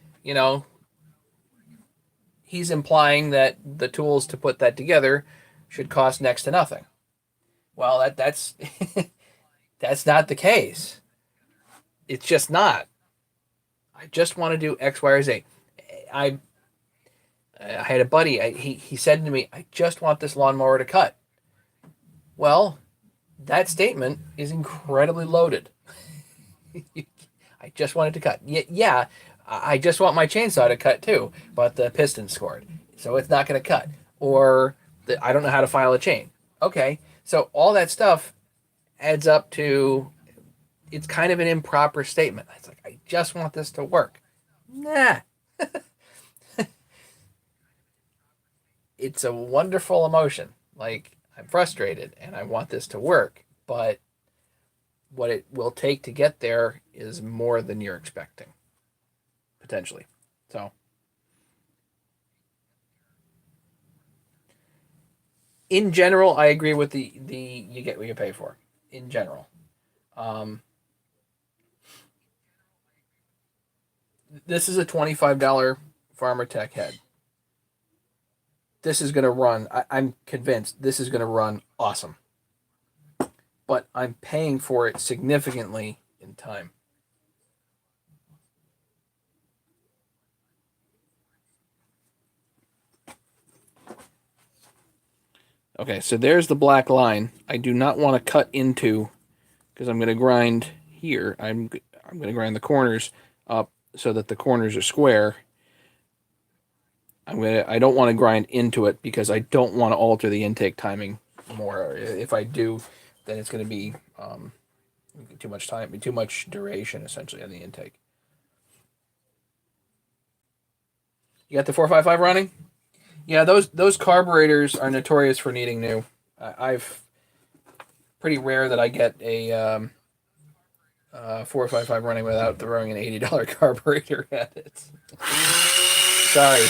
Speaker 1: he's implying that the tools to put that together should cost next to nothing. Well, that's that's not the case. It's just not. I just want to do X, Y, or Z. I I had a buddy. He said to me, "I just want this lawnmower to cut." Well, that statement is incredibly loaded. I just want it to cut. Yeah, I just want my chainsaw to cut too, but the piston scored, so it's not going to cut. Or I don't know how to file a chain. Okay, so all that stuff adds up to, it's kind of an improper statement. It's like, I just want this to work. Nah, it's a wonderful emotion. Like, I'm frustrated and I want this to work, but what it will take to get there is more than you're expecting, potentially. So, in general, I agree with the you get what you pay for. In general, um, this is a $25 Farmer Tech head. This is going to run. I'm convinced this is going to run awesome, but I'm paying for it significantly in time. Okay, so there's the black line. I do not want to cut into, because I'm going to grind here. I'm going to grind the corners up so that the corners are square. I don't want to grind into it because I don't want to alter the intake timing more. If I do, then it's going to be too much time, too much duration essentially on the intake. You got the 455 running? Yeah, those carburetors are notorious for needing new. I've pretty rare that I get a 455 running without throwing an $80 carburetor at it. Sorry.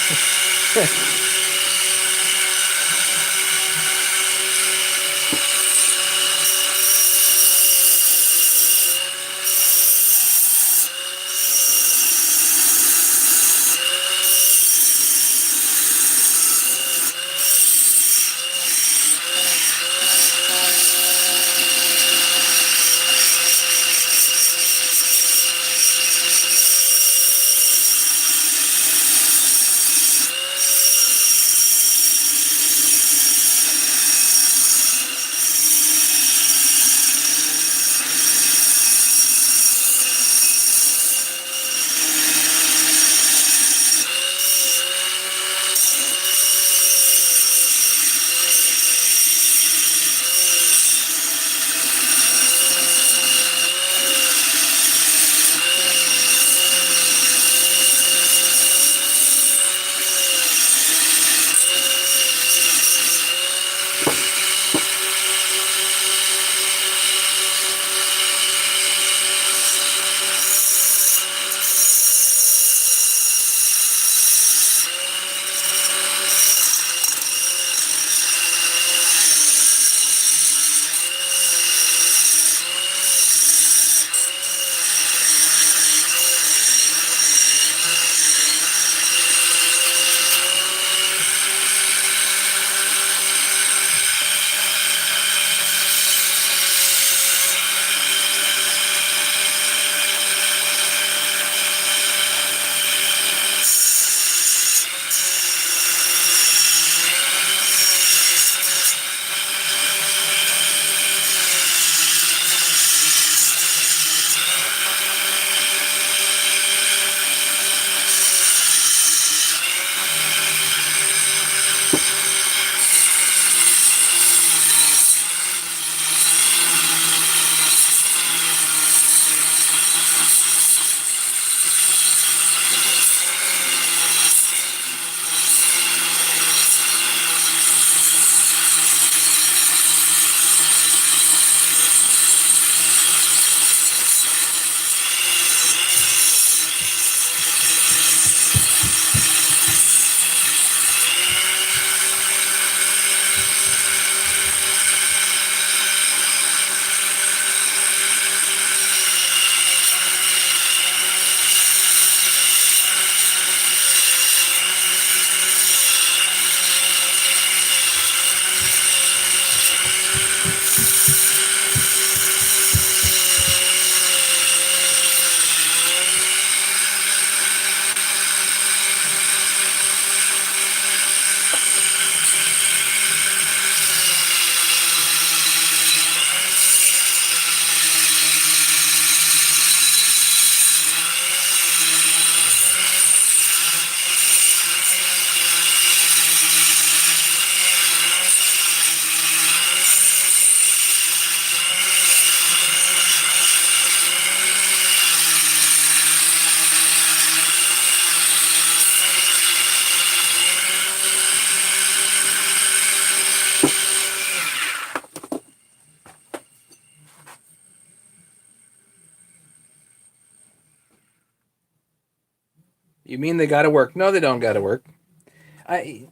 Speaker 1: You mean they got to work? No, they don't got to work.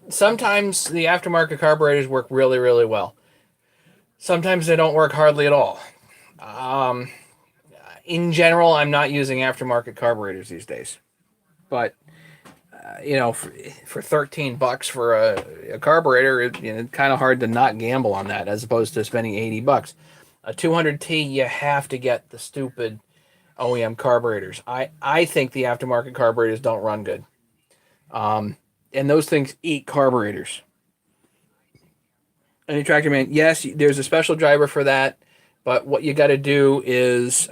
Speaker 1: Sometimes the aftermarket carburetors work really, really well. Sometimes they don't work hardly at all. Um, in general, I'm not using aftermarket carburetors these days. But for $13 for a carburetor, it's kind of hard to not gamble on that, as opposed to spending $80. A 200T, you have to get the stupid OEM carburetors. I think the aftermarket carburetors don't run good. And those things eat carburetors. And the tractor man, yes, there's a special driver for that, but what you got to do is,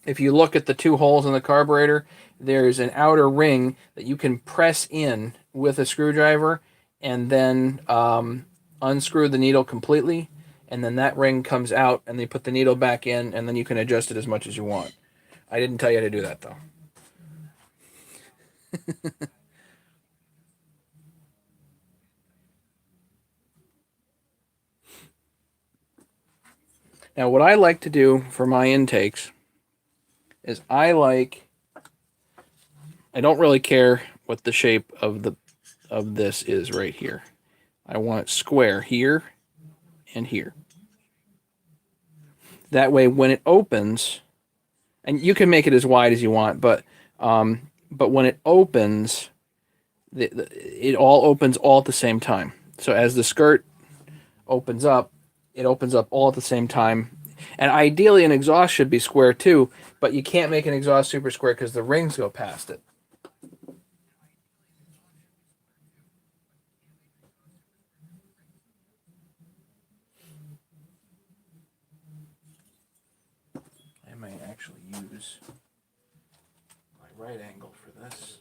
Speaker 1: if you look at the two holes in the carburetor, there's an outer ring that you can press in with a screwdriver, and then unscrew the needle completely, and then that ring comes out, and they put the needle back in, and then you can adjust it as much as you want. I didn't tell you how to do that, though. Now, what I like to do for my intakes is I don't really care what the shape of this is right here. I want it square here and here. That way, when it opens, and you can make it as wide as you want, but when it opens, it all opens all at the same time. So as the skirt opens up, it opens up all at the same time. And ideally, an exhaust should be square too, but you can't make an exhaust super square because the rings go past it. I might actually use my right angle for this.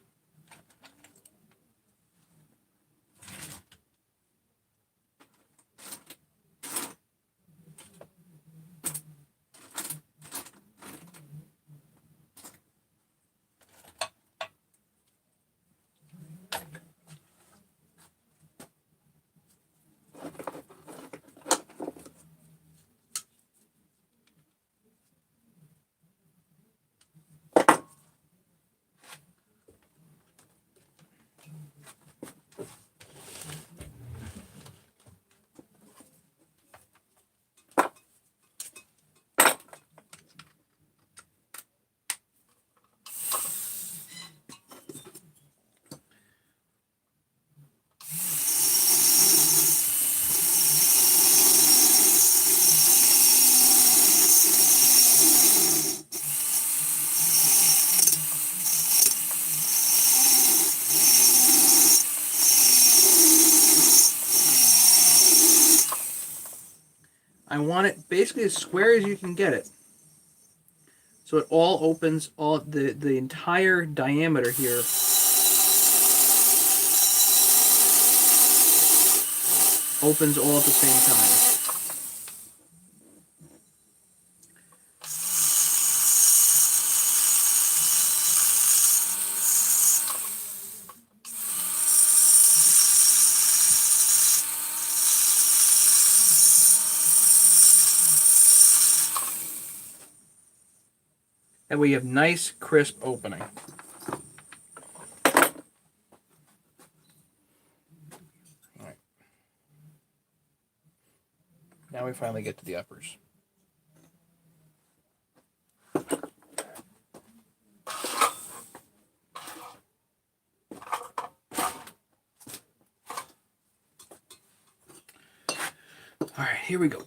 Speaker 1: I want it basically as square as you can get it. So it all opens, all the entire diameter here opens all at the same time. That way you have nice, crisp opening. All right. Now we finally get to the uppers. All right, here we go.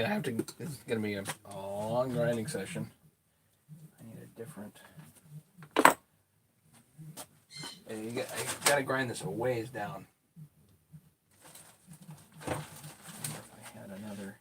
Speaker 1: I have to. This is gonna be a long grinding session. I need a different. I gotta grind this a ways down. I wonder if I had another.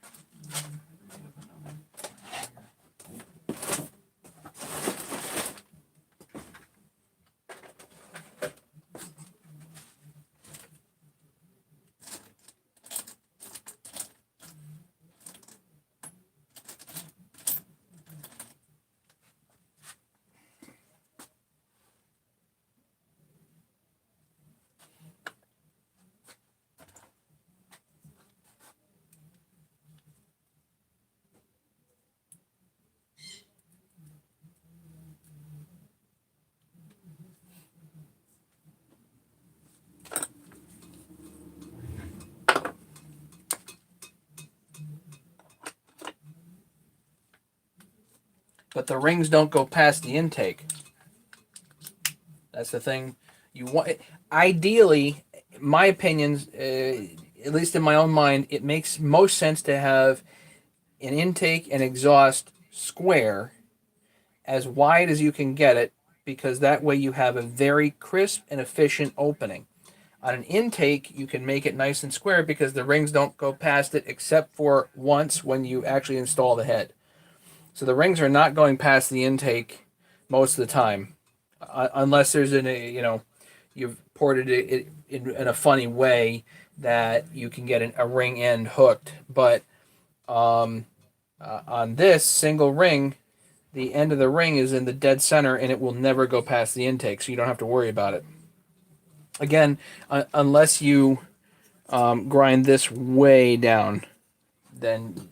Speaker 1: But the rings don't go past the intake. That's the thing. You want, ideally, my opinions, at least in my own mind, it makes most sense to have an intake and exhaust square as wide as you can get it, because that way you have a very crisp and efficient opening. On an intake, you can make it nice and square because the rings don't go past it except for once when you actually install the head. So the rings are not going past the intake most of the time, unless there's you've ported it in a funny way that you can get a ring end hooked. But on this single ring, the end of the ring is in the dead center and it will never go past the intake, so you don't have to worry about it. Again, unless you grind this way down, then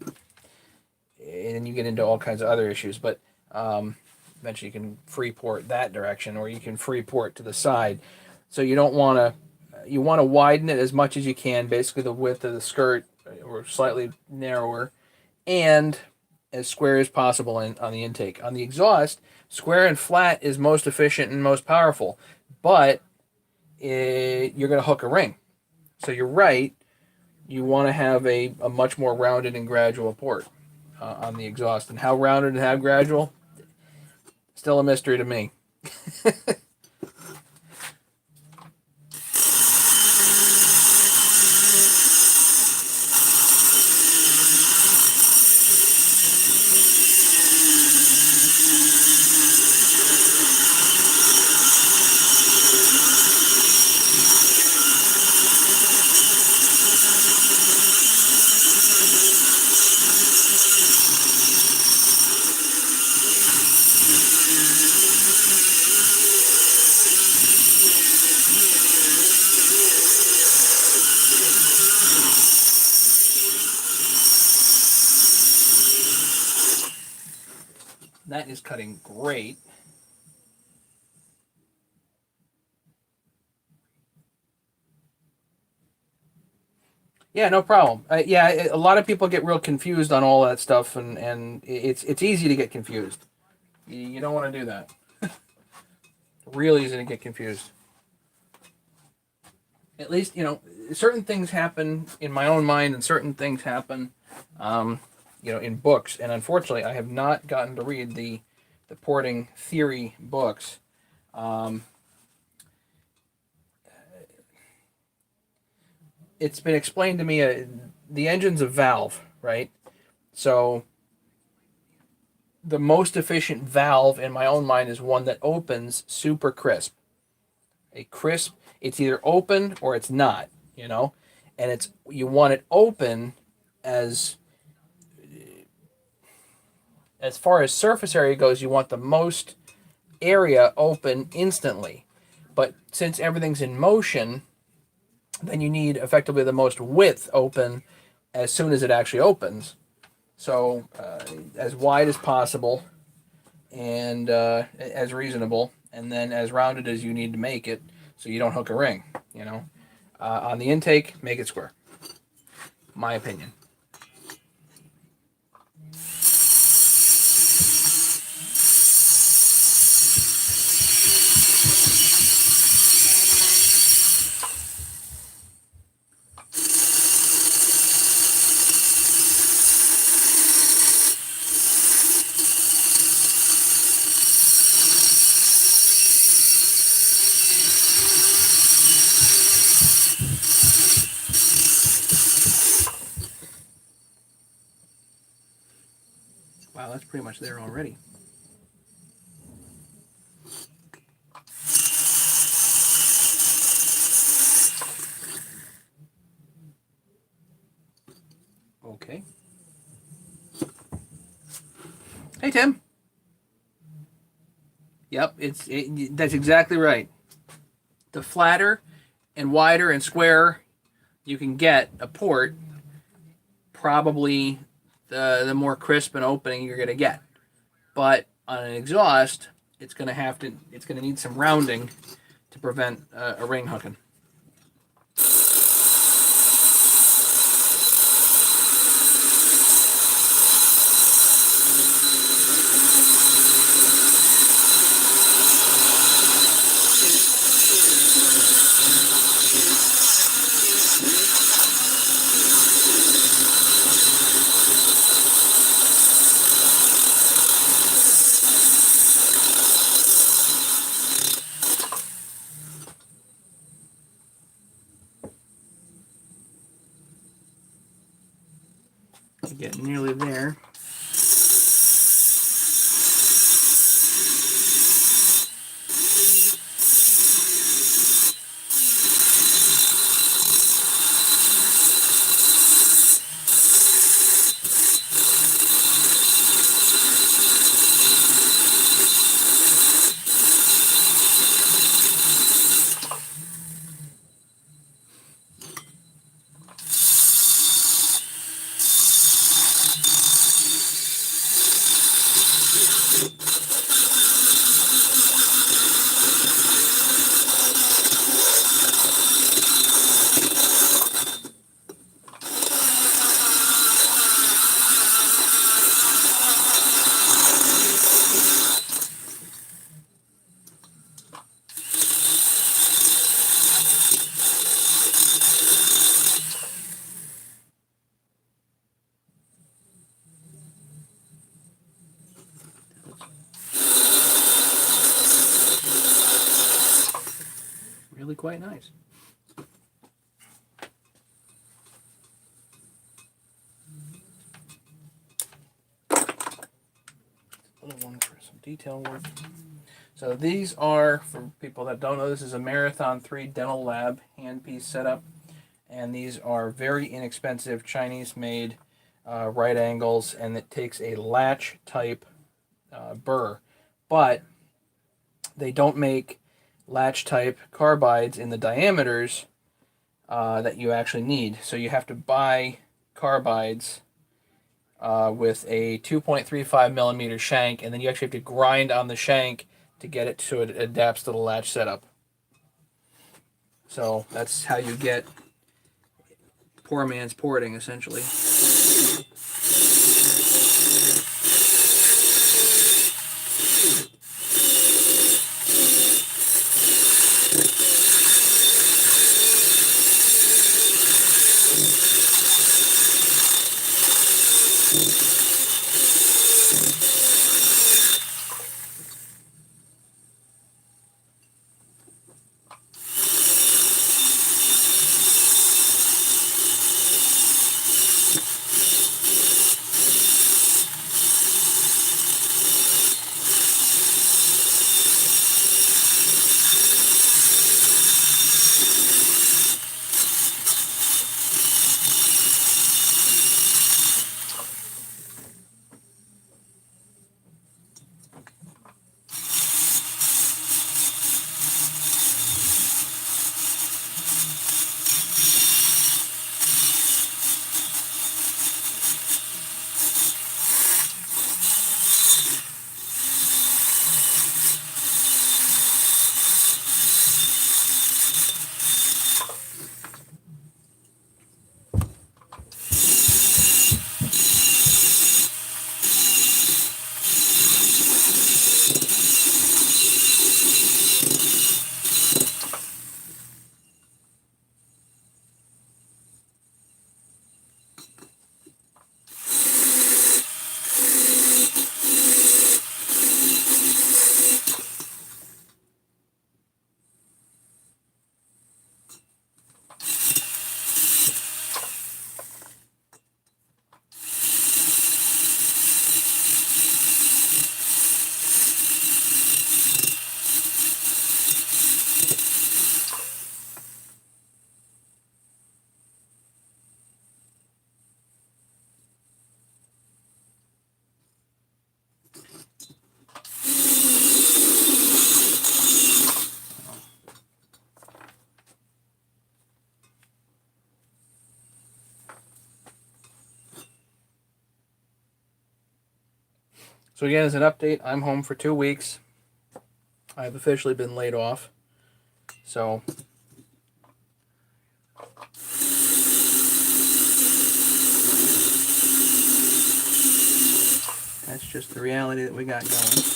Speaker 1: and you get into all kinds of other issues. But eventually you can free port that direction, or you can free port to the side. So you don't want to. You want to widen it as much as you can, basically the width of the skirt, or slightly narrower, and as square as possible on the intake. On the exhaust, square and flat is most efficient and most powerful, but you're going to hook a ring. So you're right. You want to have a much more rounded and gradual port on the exhaust. And how rounded and how gradual, still a mystery to me. That is cutting great. Yeah, no problem. A lot of people get real confused on all that stuff, and it's easy to get confused. You don't want to do that. Real easy to get confused. At least, certain things happen in my own mind, and certain things happen, in books. And unfortunately, I have not gotten to read the porting theory books. It's been explained to me, the engine's a valve, right? So the most efficient valve in my own mind is one that opens super crisp. It's either open or it's not, and you want it open as far as surface area goes. You want the most area open instantly, but since everything's in motion, then you need effectively the most width open as soon as it actually opens. So as wide as possible, and as reasonable, and then as rounded as you need to make it, so you don't hook a ring. On the intake, make it square. My opinion. Wow, that's pretty much there already. Okay. Hey, Tim. Yep, that's exactly right. The flatter and wider and square you can get a port, probably the more crisp an opening you're going to get. But on an exhaust, it's going to need some rounding to prevent a ring hooking. Get nearly there. Really quite nice. A little one for some detail work. So these are, for people that don't know, this is a Marathon 3 Dental Lab handpiece setup. And these are very inexpensive Chinese-made right angles, and it takes a latch type burr. But they don't make latch type carbides in the diameters that you actually need. So you have to buy carbides with a 2.35 millimeter shank, and then you actually have to grind on the shank to get it so it adapts to the latch setup. So that's how you get poor man's porting, essentially. So again, as an update, I'm home for 2 weeks. I've officially been laid off. So that's just the reality that we got going.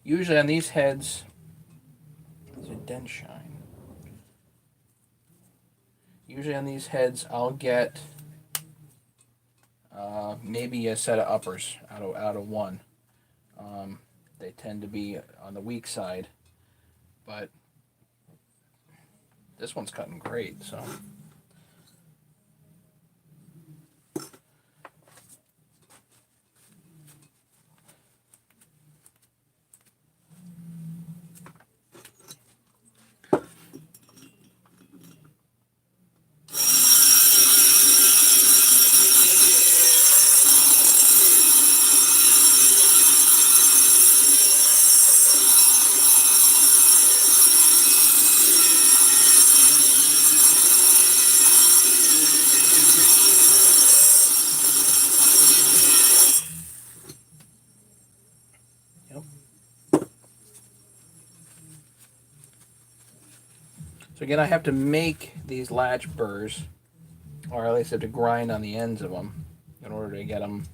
Speaker 1: Usually on these heads, there's a dent shine. Usually on these heads, I'll get maybe a set of uppers out of one. They tend to be on the weak side, but this one's cutting great. So. So again, I have to make these latch burrs, or at least have to grind on the ends of them in order to get them.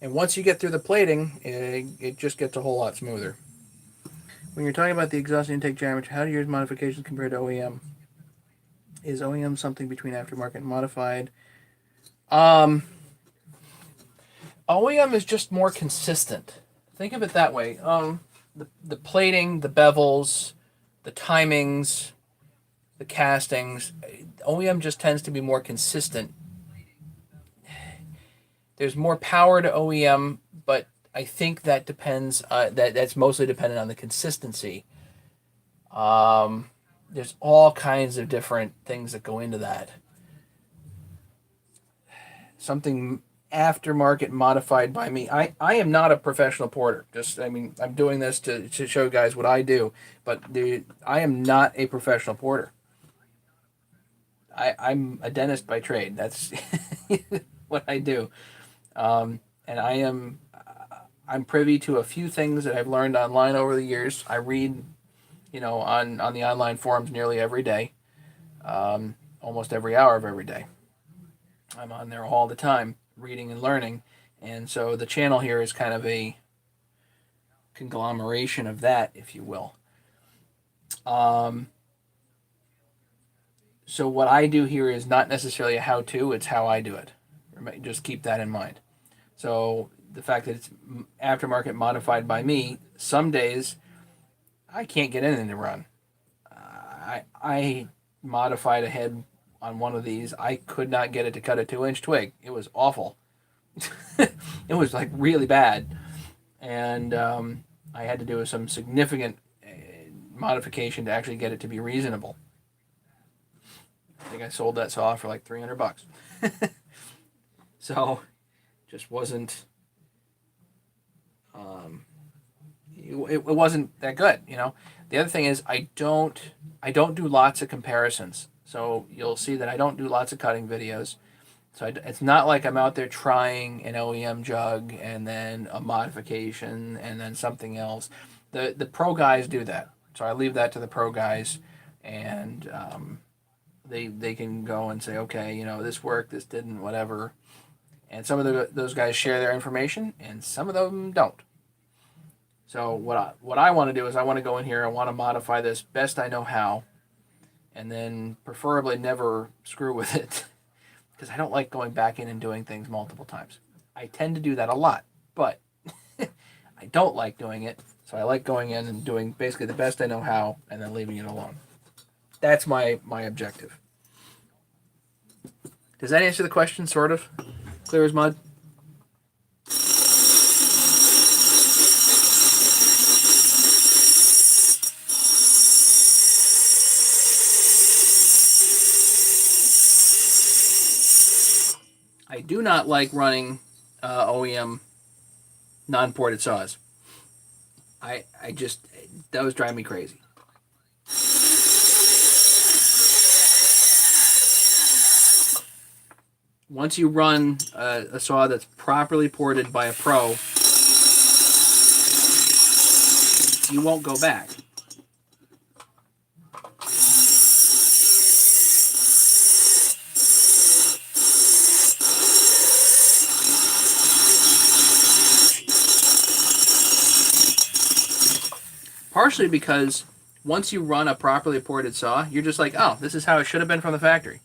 Speaker 1: And once you get through the plating, it just gets a whole lot smoother. When you're talking about the exhaust intake geometry, how do your modifications compare to OEM? Is OEM something between aftermarket and modified? OEM is just more consistent. Think of it that way. The plating, the bevels, the timings, the castings, OEM just tends to be more consistent. There's more power to OEM, but I think that depends. That's mostly dependent on the consistency. There's all kinds of different things that go into that. Something aftermarket modified by me. I am not a professional porter. I'm doing this to show you guys what I do, but I am not a professional porter. I'm a dentist by trade. That's what I do. And I'm privy to a few things that I've learned online over the years. I read, on the online forums nearly every day, almost every hour of every day. I'm on there all the time, reading and learning, and so the channel here is kind of a conglomeration of that, if you will. So what I do here is not necessarily a how-to; it's how I do it. Just keep that in mind. So the fact that it's aftermarket modified by me, some days I can't get anything to run. I modified a head on one of these. I could not get it to cut a 2-inch twig. It was awful. It was like really bad. And I had to do some significant modification to actually get it to be reasonable. I think I sold that saw for like $300. So just wasn't it wasn't that good. The other thing is I don't do lots of comparisons, so you'll see that I don't do lots of cutting videos. So it's not like I'm out there trying an OEM jug and then a modification and then something else. The pro guys do that, so I leave that to the pro guys. and they can go and say, okay, you know, this worked, this didn't, whatever. And some of those guys share their information, and some of them don't. So what I want to do is I want to go in here, I want to modify this best I know how, and then preferably never screw with it, because I don't like going back in and doing things multiple times. I tend to do that a lot, but I don't like doing it, so I like going in and doing basically the best I know how, and then leaving it alone. That's my objective. Does that answer the question, sort of? Clear as mud? I do not like running OEM non-ported saws. I just, those drive me crazy. Once you run a saw that's properly ported by a pro, you won't go back. Partially because once you run a properly ported saw, you're just like, oh, this is how it should have been from the factory.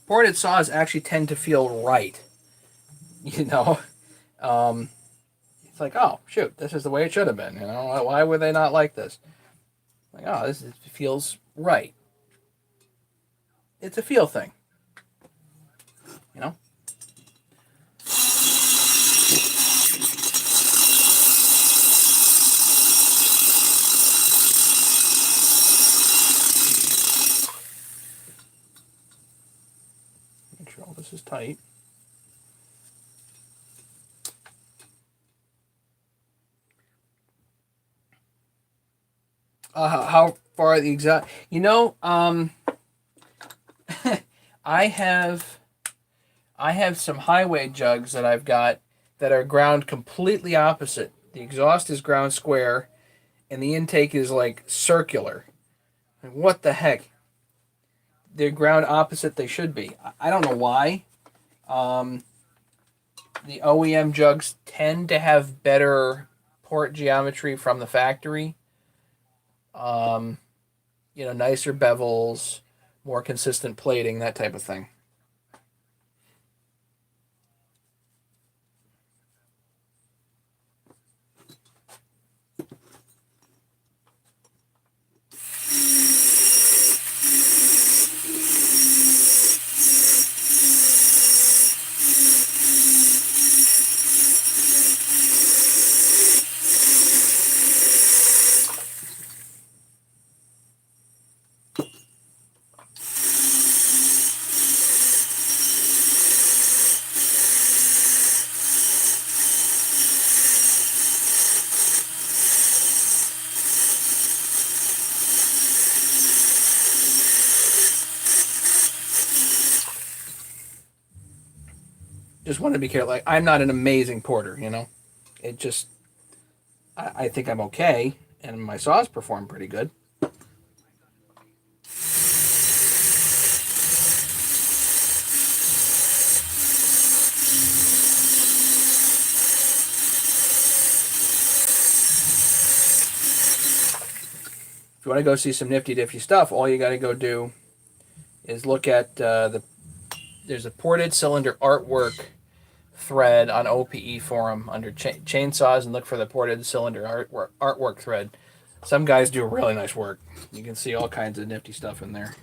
Speaker 1: Ported saws actually tend to feel right. You know? It's like, oh, shoot, this is the way it should have been. You know, why would they not like this? Like, oh, this feels right. It's a feel thing. You know? Make sure all this is tight. How far the exact? You know, I have some highway jugs that I've got that are ground completely opposite. The exhaust is ground square, and the intake is like circular. Like, what the heck? They're ground opposite. They should be. I don't know why. The OEM jugs tend to have better port geometry from the factory. You know, nicer bevels, more consistent plating, that type of thing. Just want to be careful. Like, I'm not an amazing porter, you know. It just, I think I'm okay, and my saws perform pretty good. If you want to go see some nifty diffy stuff, all you got to go do is look at there's a ported cylinder artwork thread on OPE forum under chainsaws, and look for the ported cylinder artwork thread. Some guys do really nice work. You can see all kinds of nifty stuff in there.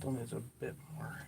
Speaker 1: Still needs a bit more.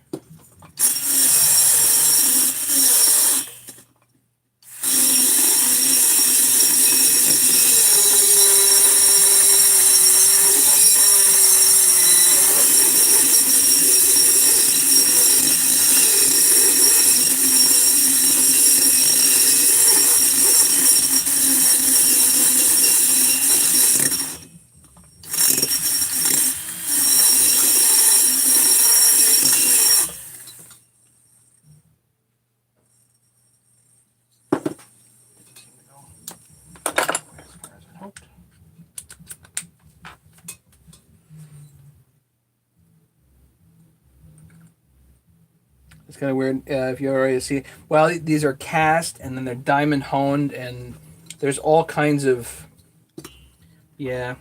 Speaker 1: It's kind of weird if you already see. Well, these are cast and then they're diamond honed, and there's all kinds of. Yeah.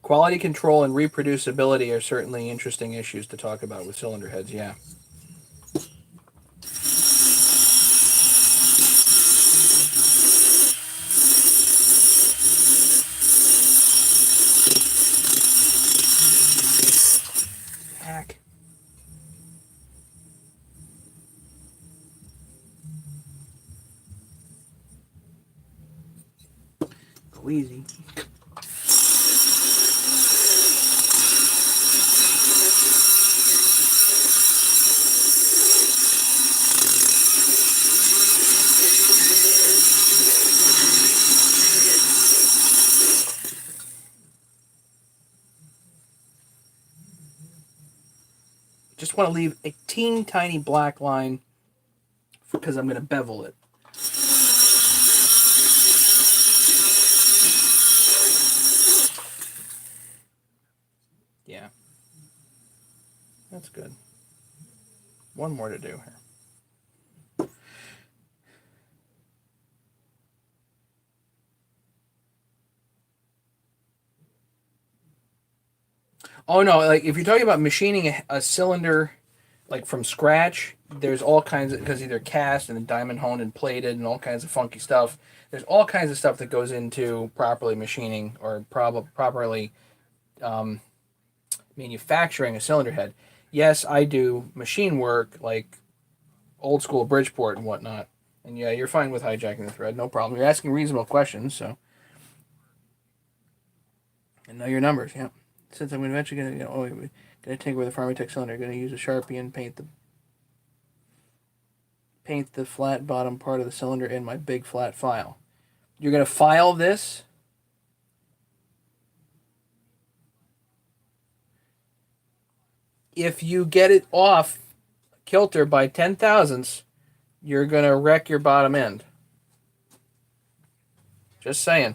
Speaker 1: Quality control and reproducibility are certainly interesting issues to talk about with cylinder heads, yeah. Hack. Go easy. Just want to leave a teeny tiny black line because I'm going to bevel it. Yeah. That's good. One more to do here. Oh no, like if you're talking about machining a cylinder like from scratch, there's all kinds of, because either cast and then diamond honed and plated and all kinds of funky stuff. There's all kinds of stuff that goes into properly machining or properly manufacturing a cylinder head. Yes, I do machine work like old school Bridgeport and whatnot. And yeah, you're fine with hijacking the thread, no problem. You're asking reasonable questions, so. And know your numbers, yeah. Since I'm eventually gonna take away the Farmitech cylinder, gonna use a Sharpie and paint the flat bottom part of the cylinder in my big flat file. You're gonna file this. If you get it off kilter by 10 thousandths, you're gonna wreck your bottom end. Just saying.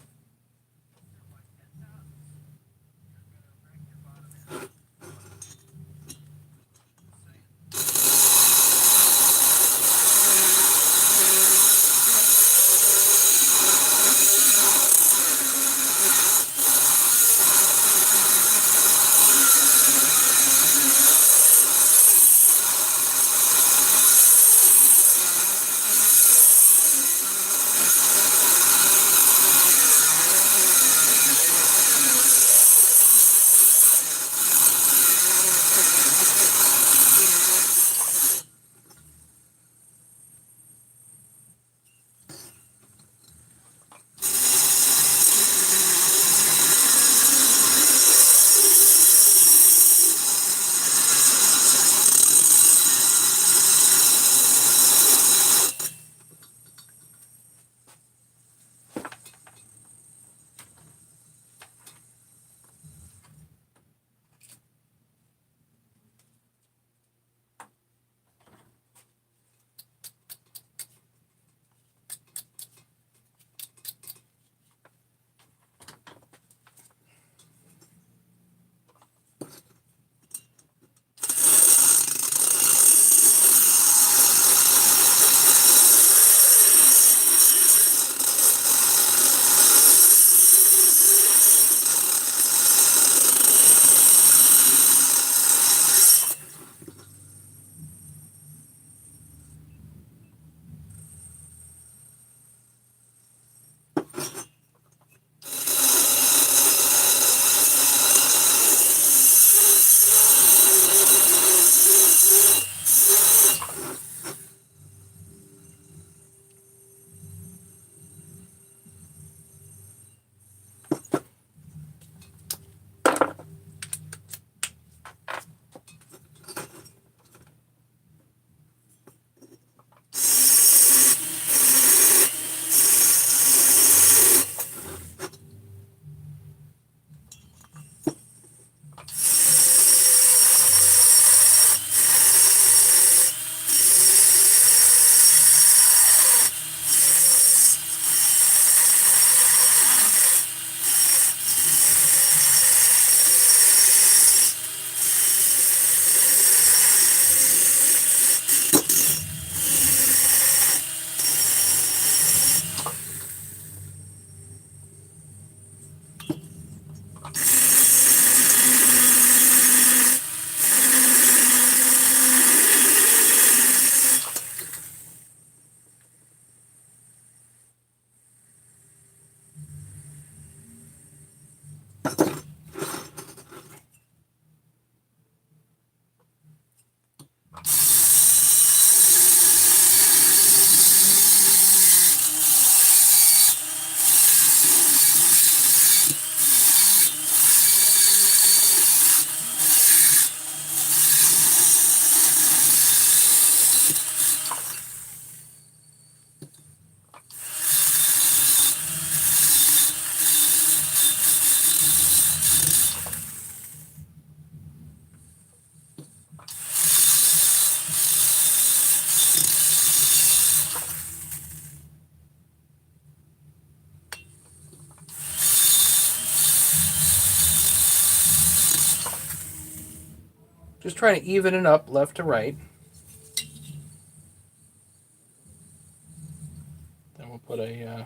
Speaker 1: Just trying to even it up left to right. Then we'll put a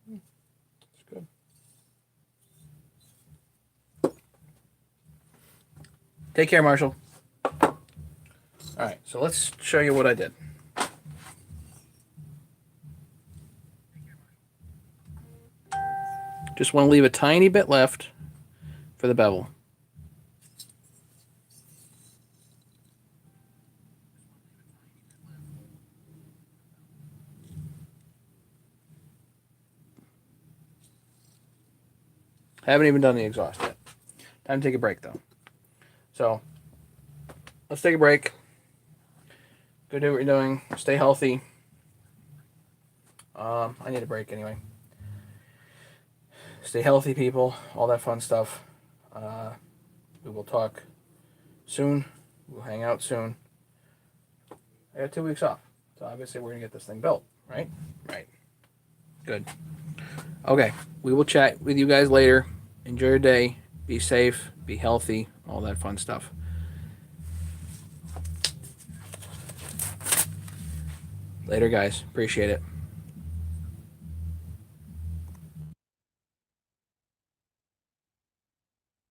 Speaker 1: that's good. Take care, Marshall. All right, so let's show you what I did. Just want to leave a tiny bit left for the bevel. Haven't even done the exhaust yet. Time to take a break, though. So, let's take a break. Go do what you're doing. Stay healthy. I need a break anyway. Stay healthy, people. All that fun stuff. We will talk soon. We'll hang out soon. I got 2 weeks off. So obviously we're going to get this thing built, right? Right. Good. Okay. We will chat with you guys later. Enjoy your day. Be safe. Be healthy. All that fun stuff. Later, guys. Appreciate it.